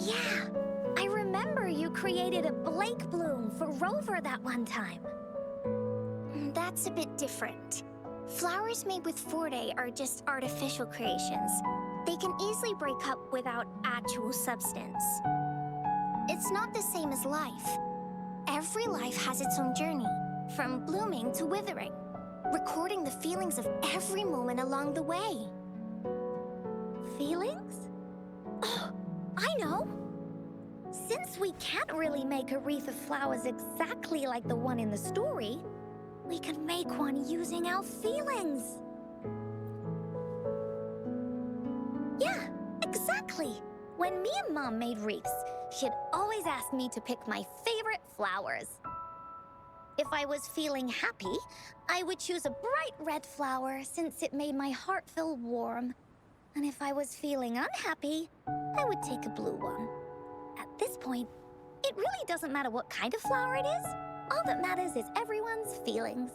Yeah, I remember you created a Blake bloom for Rover that one time. That's a bit different. Flowers made with Forte are just artificial creations. They can easily break up without actual substance. It's not the same as life. Every life has its own journey, from blooming to withering, recording the feelings of every moment along the way. Feelings? Oh, I know! Since we can't really make a wreath of flowers exactly like the one in the story, we could make one using our feelings. Yeah, exactly. When me and Mom made wreaths, she'd always ask me to pick my favorite flowers. If I was feeling happy, I would choose a bright red flower since it made my heart feel warm. And if I was feeling unhappy, I would take a blue one. At this point, it really doesn't matter what kind of flower it is. All that matters is everyone's feelings.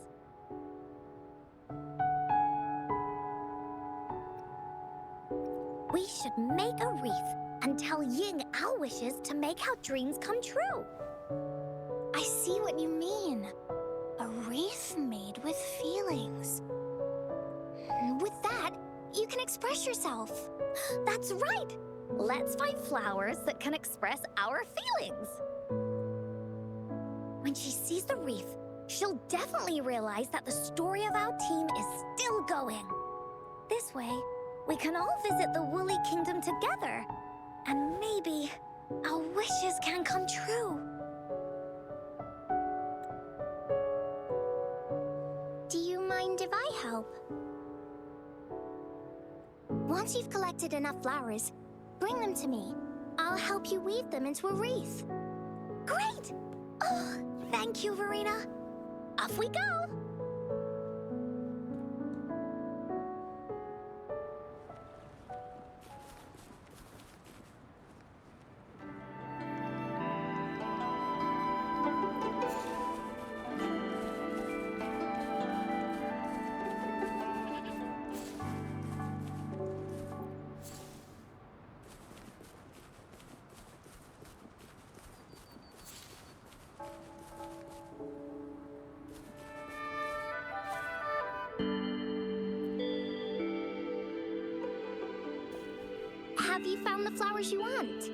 We should make a wreath and tell Ying our wishes to make our dreams come true. I see what you mean. A wreath made with feelings. With that, you can express yourself. That's right. Let's find flowers that can express our feelings. When she sees the wreath, she'll definitely realize that the story of our team is still going. This way, we can all visit the Woolly Kingdom together, and maybe our wishes can come true. Do you mind if I help? Once you've collected enough flowers, bring them to me. I'll help you weave them into a wreath. Great! Oh, thank you, Verena. Off we go! Have you found the flowers you want?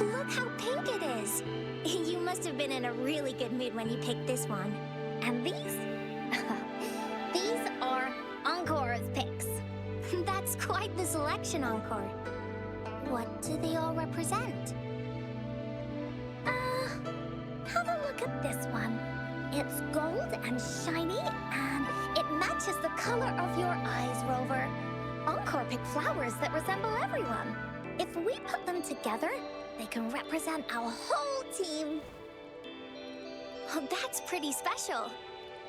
Look how pink it is! You must have been in a really good mood when you picked this one. And these? These are Encore's picks. That's quite the selection, Encore. What do they all represent? Have a look at this one. It's gold and shiny, and it matches the color of your eyes, Rover. Encore picked flowers that resemble everyone. If we put them together, they can represent our whole team. Oh, that's pretty special.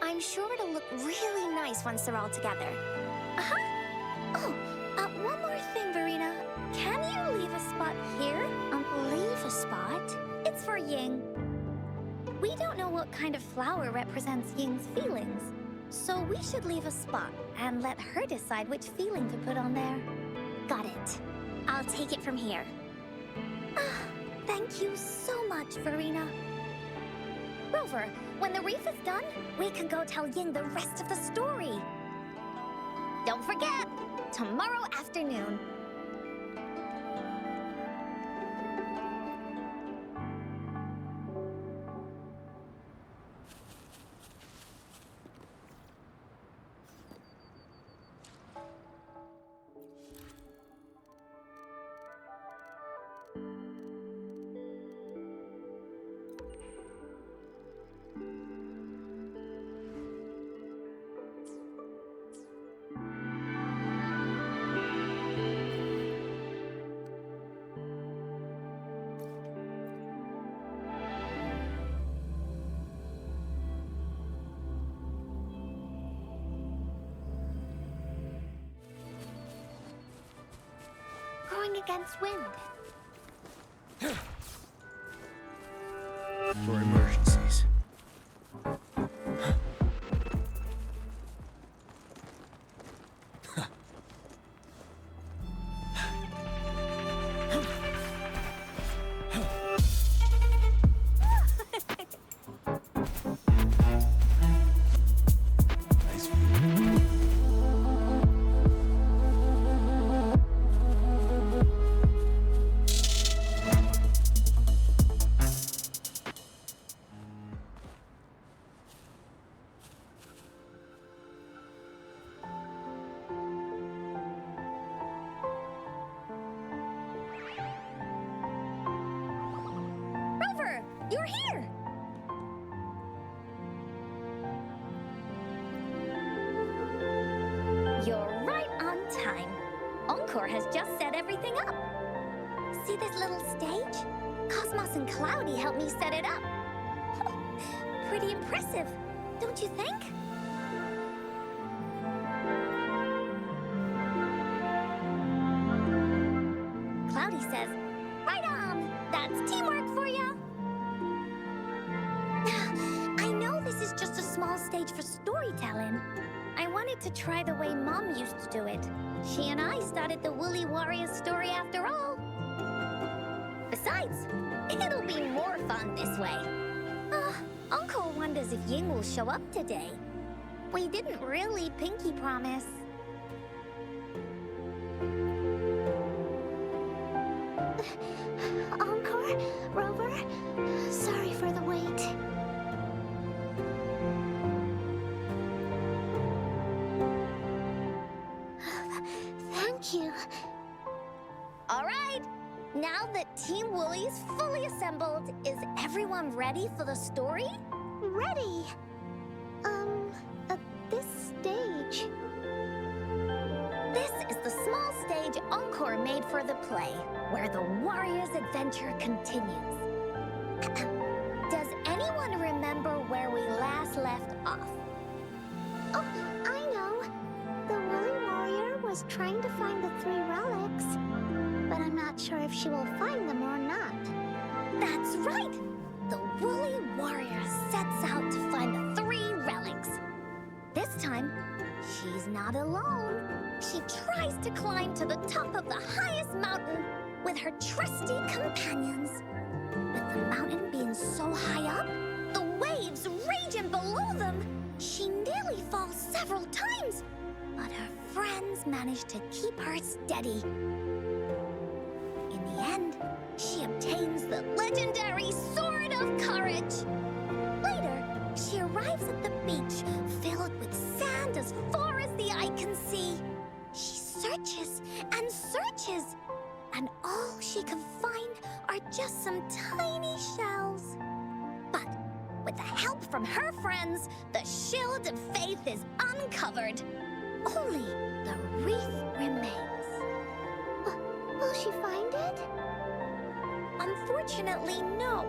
I'm sure it'll look really nice once they're all together. Oh, one more thing, Verena. Can you leave a spot here? Leave a spot? It's for Ying. We don't know what kind of flower represents Ying's feelings, so we should leave a spot and let her decide which feeling to put on there. Got it. I'll take it from here. Thank you so much, Verena. Rover, when the reef is done, we can go tell Ying the rest of the story. Don't forget, tomorrow afternoon. Going against wind. For emergencies. Nice view. Rover, you're here! You're right on time. Encore has just set everything up. See this little stage? Cosmos and Cloudy helped me set it up. Pretty impressive, don't you think? Cloudy says, right on! That's teamwork for ya! I know this is just a small stage for storytelling. I wanted to try the way Mom used to do it. She and I started the Woolly Warrior story after all. Besides, it'll be more fun this way. Uncle wonders if Ying will show up today. We didn't really pinky promise. Encore, Rover, sorry for the wait. Thank you. All right, now that Team Woolly's fully assembled, is everyone ready for the story? Ready. At this stage. This is the small stage Encore made for the play, where the warrior's adventure continues. Does anyone remember where we last left off? Oh, I know. The Woolly Warrior was trying to find the 3 relics, but I'm not sure if she will find them or not. That's right! The Woolly Warrior sets out to find the 3 relics. This time, she's not alone. She tries to climb to the top of the highest mountain with her trusty companions. With the mountain being so high up, the waves raging below them, she nearly falls several times, but her friends manage to keep her steady. In the end, she obtains the legendary Sword of Courage. Later, she arrives at the beach filled with sand as far as the eye can see. She searches and searches, and all she can find are just some tiny shells. But with the help from her friends, the shield of faith is uncovered. Only the wreath remains. Will she find it? Unfortunately, no.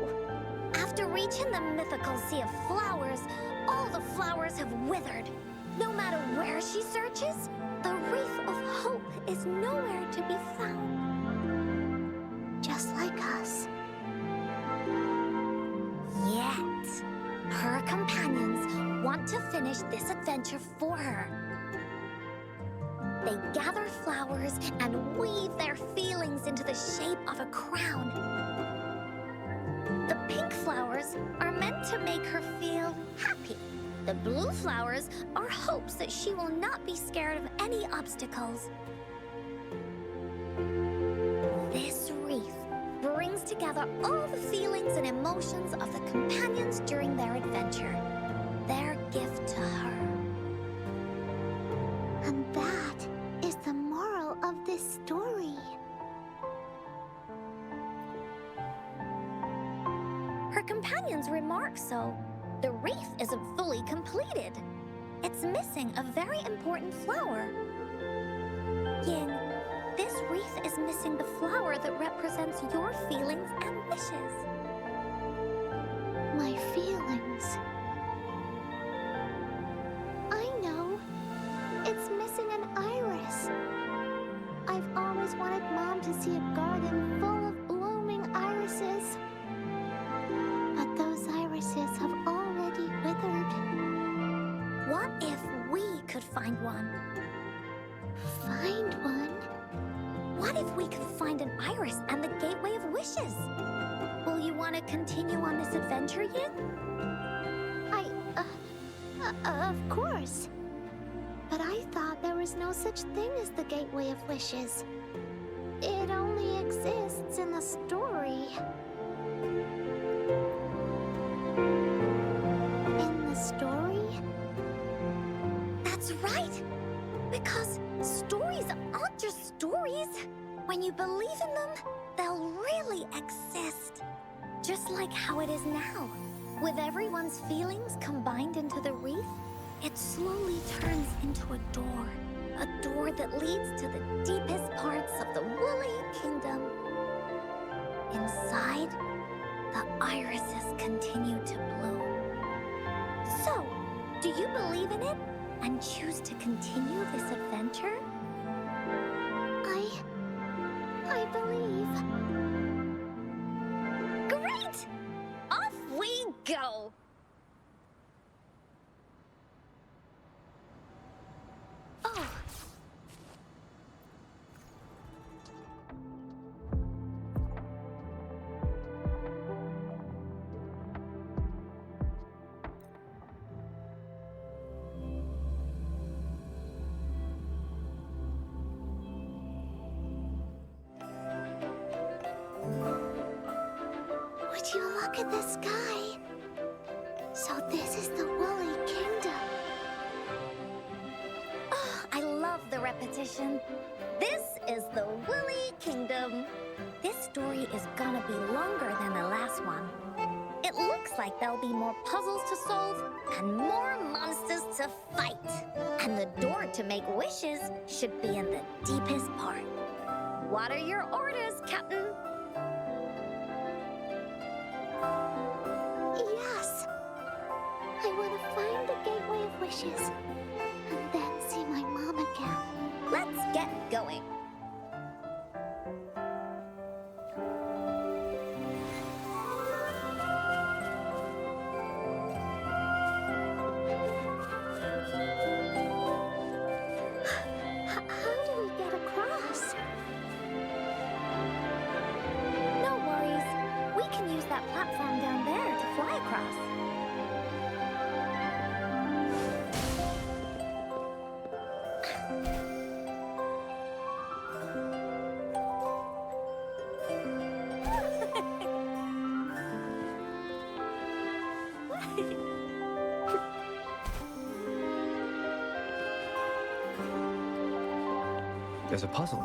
After reaching the mythical sea of flowers, all the flowers have withered. No matter where she searches, the wreath of hope is nowhere to be found. Just like us. Yet, her companions want to finish this adventure for her. They gather flowers and weave their feelings into the shape of a crown. The pink flowers are meant to make her feel happy. The blue flowers are hopes that she will not be scared of any obstacles. This wreath brings together all the feelings and emotions of the companions during their adventure. Their gift to her. And that is the moral of this story. Her companions remark so. The wreath isn't fully completed. It's missing a very important flower. Ying, this wreath is missing the flower that represents your feelings and wishes. My feelings. I know. It's missing an iris. I've always wanted Mom to see a garden full of blooming irises. But those irises have already withered. What if we could find one? Find one? What if we could find an iris and the gateway of wishes? Will you want to continue on this adventure, Yin? Of course. But I thought there was no such thing as the gateway of wishes. It only exists in the story. In the story? That's right! Because stories aren't just stories. When you believe in them, they'll really exist. Just like how it is now. With everyone's feelings combined into the wreath, it slowly turns into a door. A door that leads to the deepest parts of the Woolly Kingdom. Inside, the irises continue to bloom. So, do you believe in it and choose to continue this adventure? I believe. Great! Off we go! Oh. Would you look at the sky? So this is the Woolly Kingdom. Oh, I love the repetition. This is the Woolly Kingdom. This story is gonna be longer than the last one. It looks like there'll be more puzzles to solve and more monsters to fight. And the door to make wishes should be in the deepest part. What are your orders, Captain? Yes. I want to find the gateway of wishes and then see my mom again. Let's get going. How do we get across? No worries. We can use that platform down there to fly across. There's a puzzle.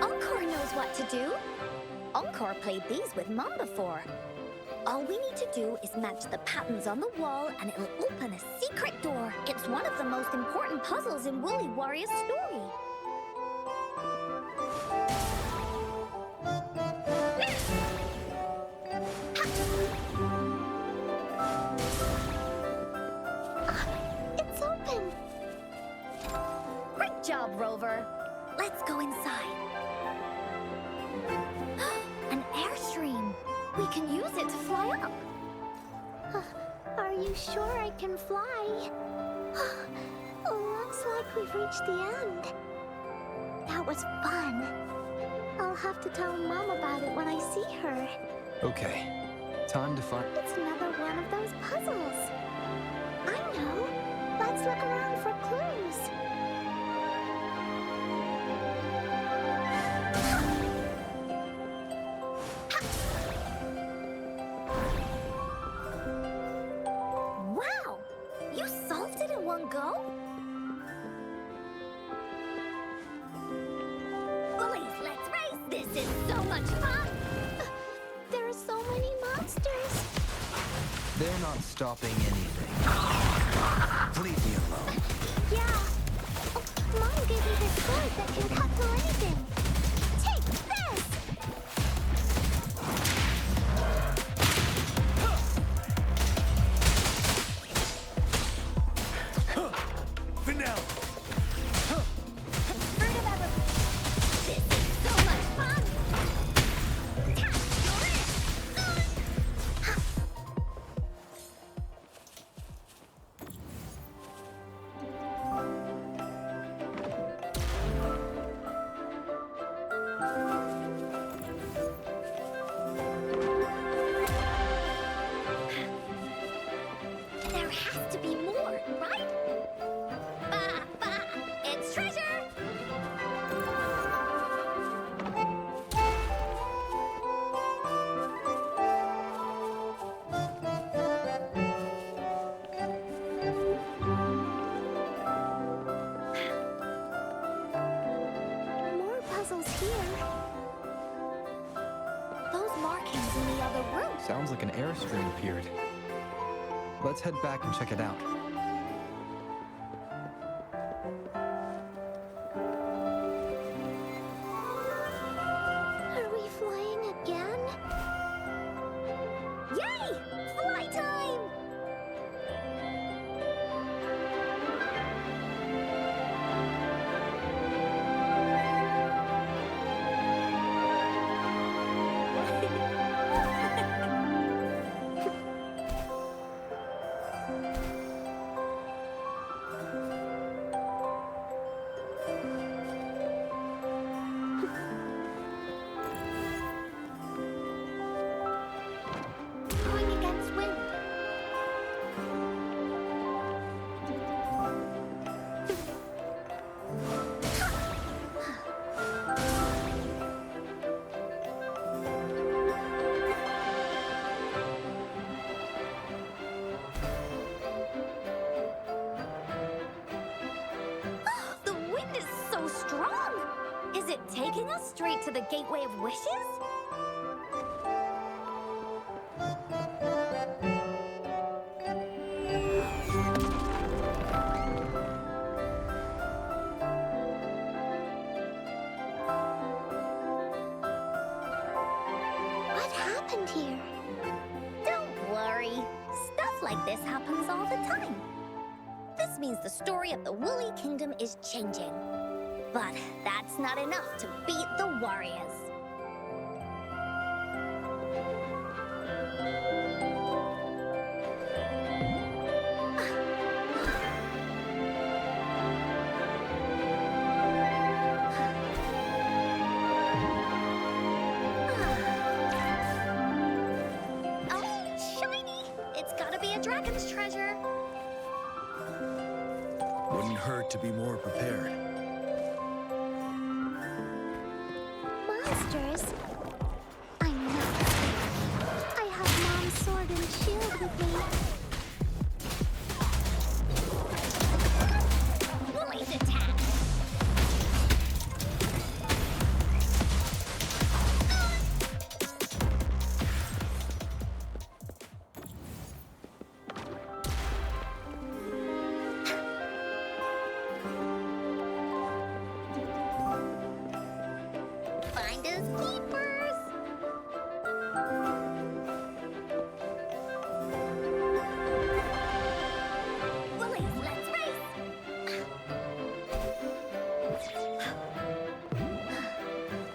Encore knows what to do. Encore played these with Mom before. All we need to do is match the patterns on the wall and it'll open a secret door. It's one of the most important puzzles in Woolly Warrior's story. It's open. Great job, Rover. Let's go inside. An airstream. We can use it to fly up. Are you sure I can fly? Looks Looks like we've reached the end. That was fun. I'll have to tell Mom about it when I see her. Okay, time to find... It's another one of those puzzles. I know. Let's look around for clues. Wow! You solved it in one go? Bullies, let's race! This is so much fun! There are so many monsters. They're not stopping anything. Leave me alone. Yeah. Oh, Mom gave me this sword that can cut through anything. Take this! Vanilla! Fruit of ever... This is so much fun! There has to be more, right? Bah, bah, it's treasure! More puzzles here. Those markings in the other room. Sounds like an airstream appeared. Let's head back and check it out. Are we flying again? Yay! Fly time! Going against wind. The wind is so strong! Is it taking us straight to the Gateway of Wishes? What happened here? Don't worry. Stuff like this happens all the time. This means the story of the Woolly Kingdom is changing. But that's not enough to beat the warriors. Oh, shiny! It's gotta be a dragon's treasure. Wouldn't hurt to be more prepared. Monsters? I'm not. I have Mom's sword and shield with me. Woolies attack! Finders keepers! Woolies, let's race!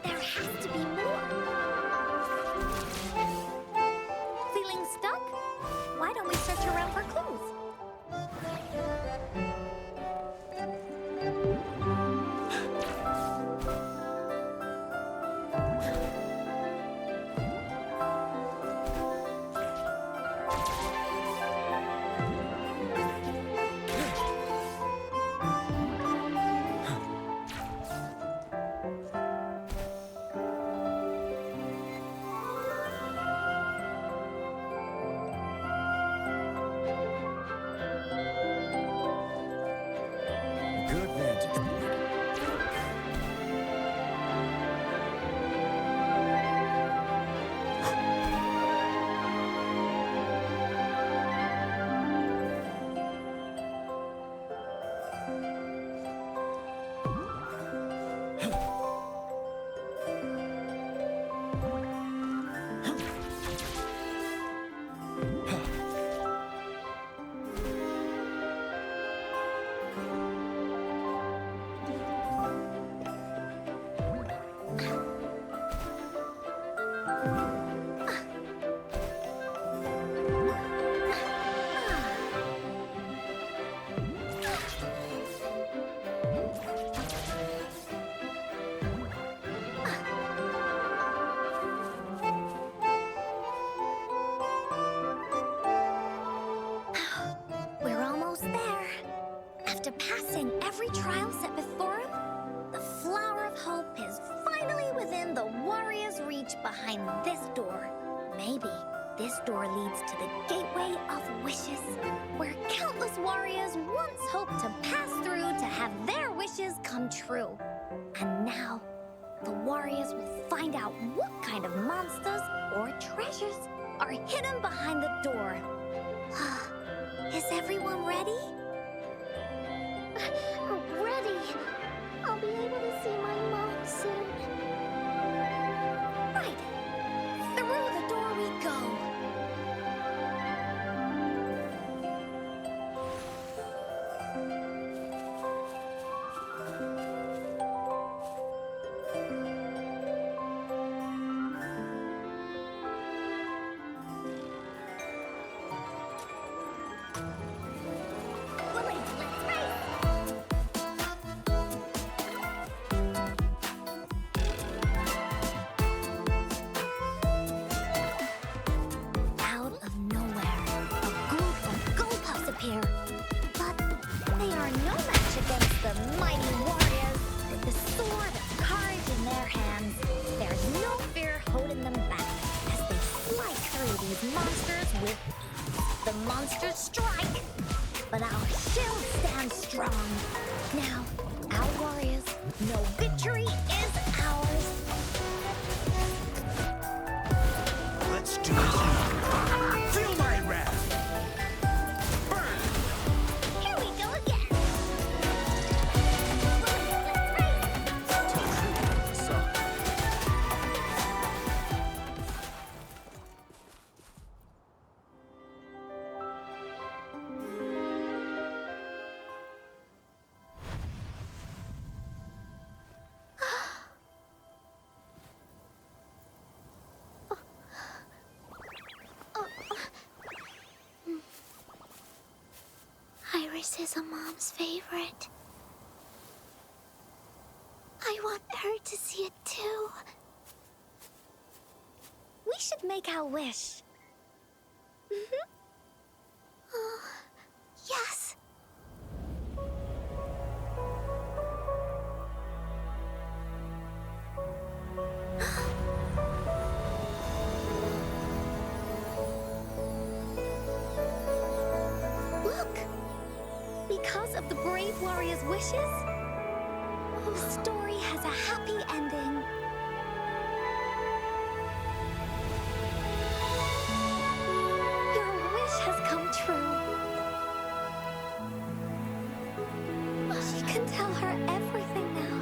There has to be more! Feeling stuck? Why don't we search around for clues? After passing every trial set before him, the flower of hope is finally within the warrior's reach behind this door. Maybe this door leads to the gateway of wishes, where countless warriors once hoped to pass through to have their wishes come true. And now, the warriors will find out what kind of monsters or treasures are hidden behind the door. Is everyone ready? Ready. I'll be able to see my mom soon. Right. Through the door we go. Willie, let's race. Out of nowhere, a group of Goldpuffs appear. But they are no match against the mighty warriors. With the sword of courage in their hands, there's no fear holding them back as they slice through these monsters with ease. The monsters strike, but our shield stands strong. Now, our warriors know victory is ours. Let's do this. Feel my wrath. Burn. Here we go again. Let's race. Tell truth from facade. Iris is a mom's favorite. I want her to see it too. We should make our wish. Oh, yes. Look! Because of the brave warrior's wishes, the story has a happy ending. Your wish has come true. She can tell her everything now.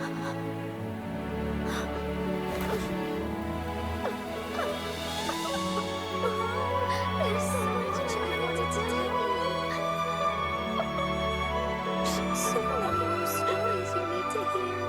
There's so much I wanted to tell you. So many more stories you need to hear.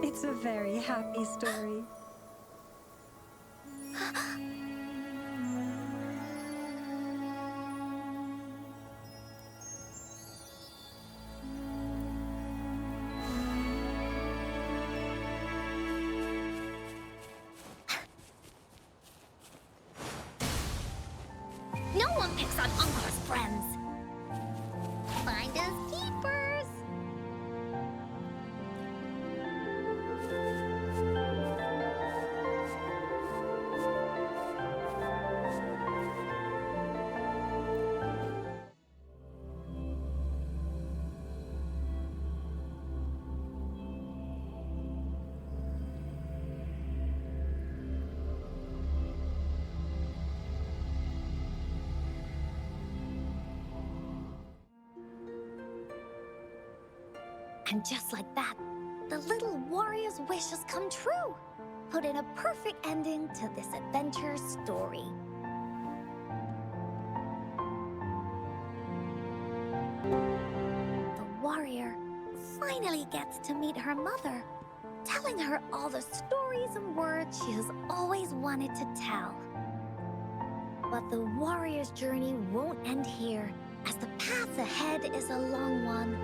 It's a very happy story. No one picks on Encore's friends. Finders keepers. And just like that, the little warrior's wish has come true, putting a perfect ending to this adventure story. The warrior finally gets to meet her mother, telling her all the stories and words she has always wanted to tell. But the warrior's journey won't end here, as the path ahead is a long one.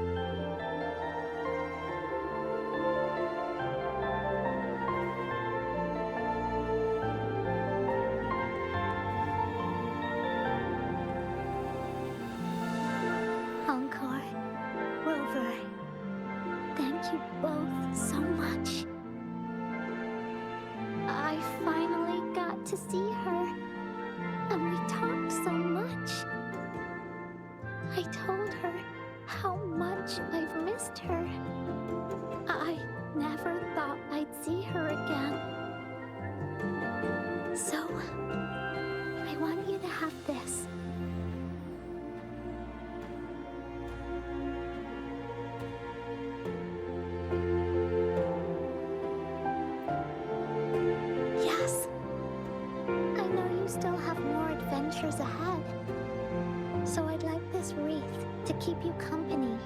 Encore, Rover, thank you both so much. I finally got to see her, and we talked so much. I told her how much I've missed her. I never thought I'd see her again. So, I want you to have this. Yes. I know you still have more adventures ahead. So I'd like this wreath to keep you company.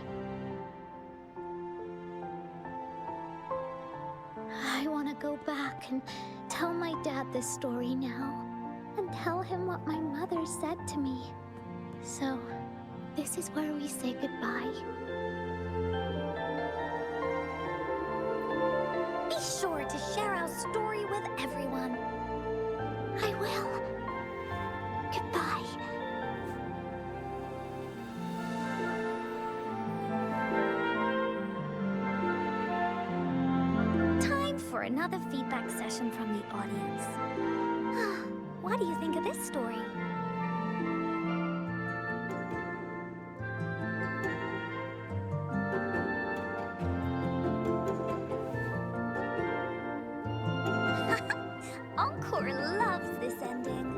I want to go back and tell my dad this story now, and tell him what my mother said to me. So, this is where we say goodbye. Be sure to share our story with everyone. I will. Goodbye. Time for another feedback session from the audience. What do you think of this story? Encore loves this ending.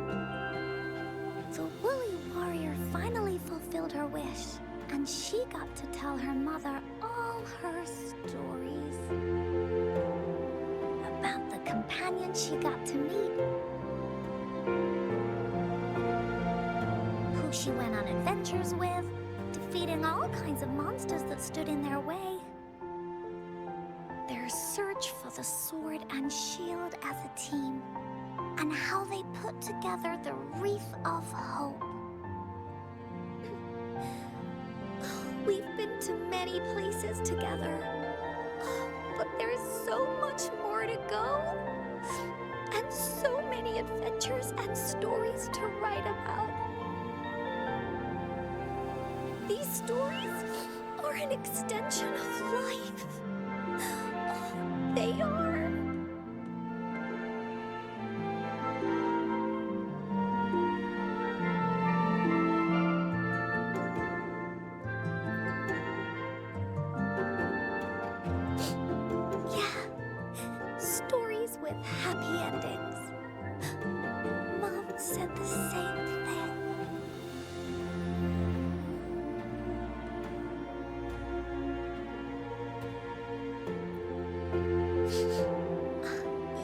The woolly warrior finally fulfilled her wish, and she got to tell her mother all her stories about the companion she got to meet, who she went on adventures with, defeating all kinds of monsters that stood in their way, their search for the sword and shield as a team, and how they put together the wreath of hope. We've been to many places together, but there's so much more to go, and so many adventures and stories to write about. These stories are an extension of life. They are. Stories with happy endings. Mom said the same thing.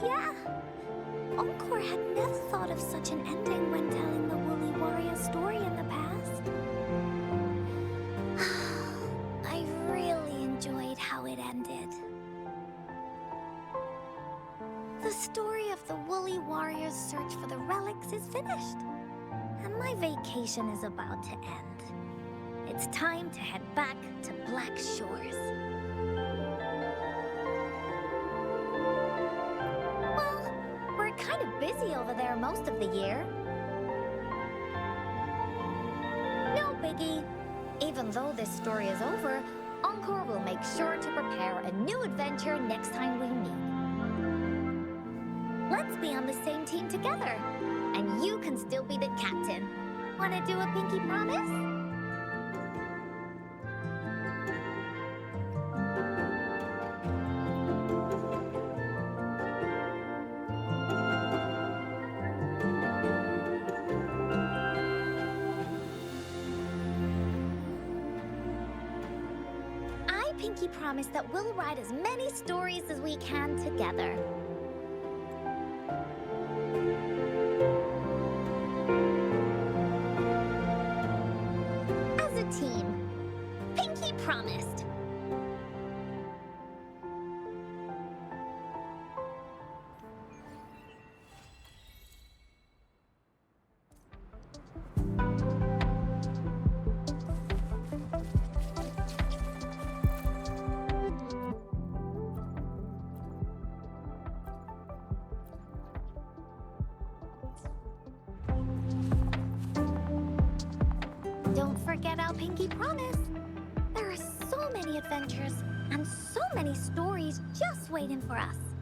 Yeah. Encore had never thought of such an ending when telling the Woolly Warrior story in the past. I really enjoyed how it ended. The story of the Woolly Warrior's search for the relics is finished, and my vacation is about to end. It's time to head back to Black Shores. Well, we're kind of busy over there most of the year. No biggie. Even though this story is over, Encore will make sure to prepare a new adventure next time we meet. Let's be on the same team together. And you can still be the captain. Wanna do a pinky promise? I pinky promise that we'll write as many stories as we can together. Team. Pinky promised. Pinky promise. There are so many adventures and so many stories just waiting for us.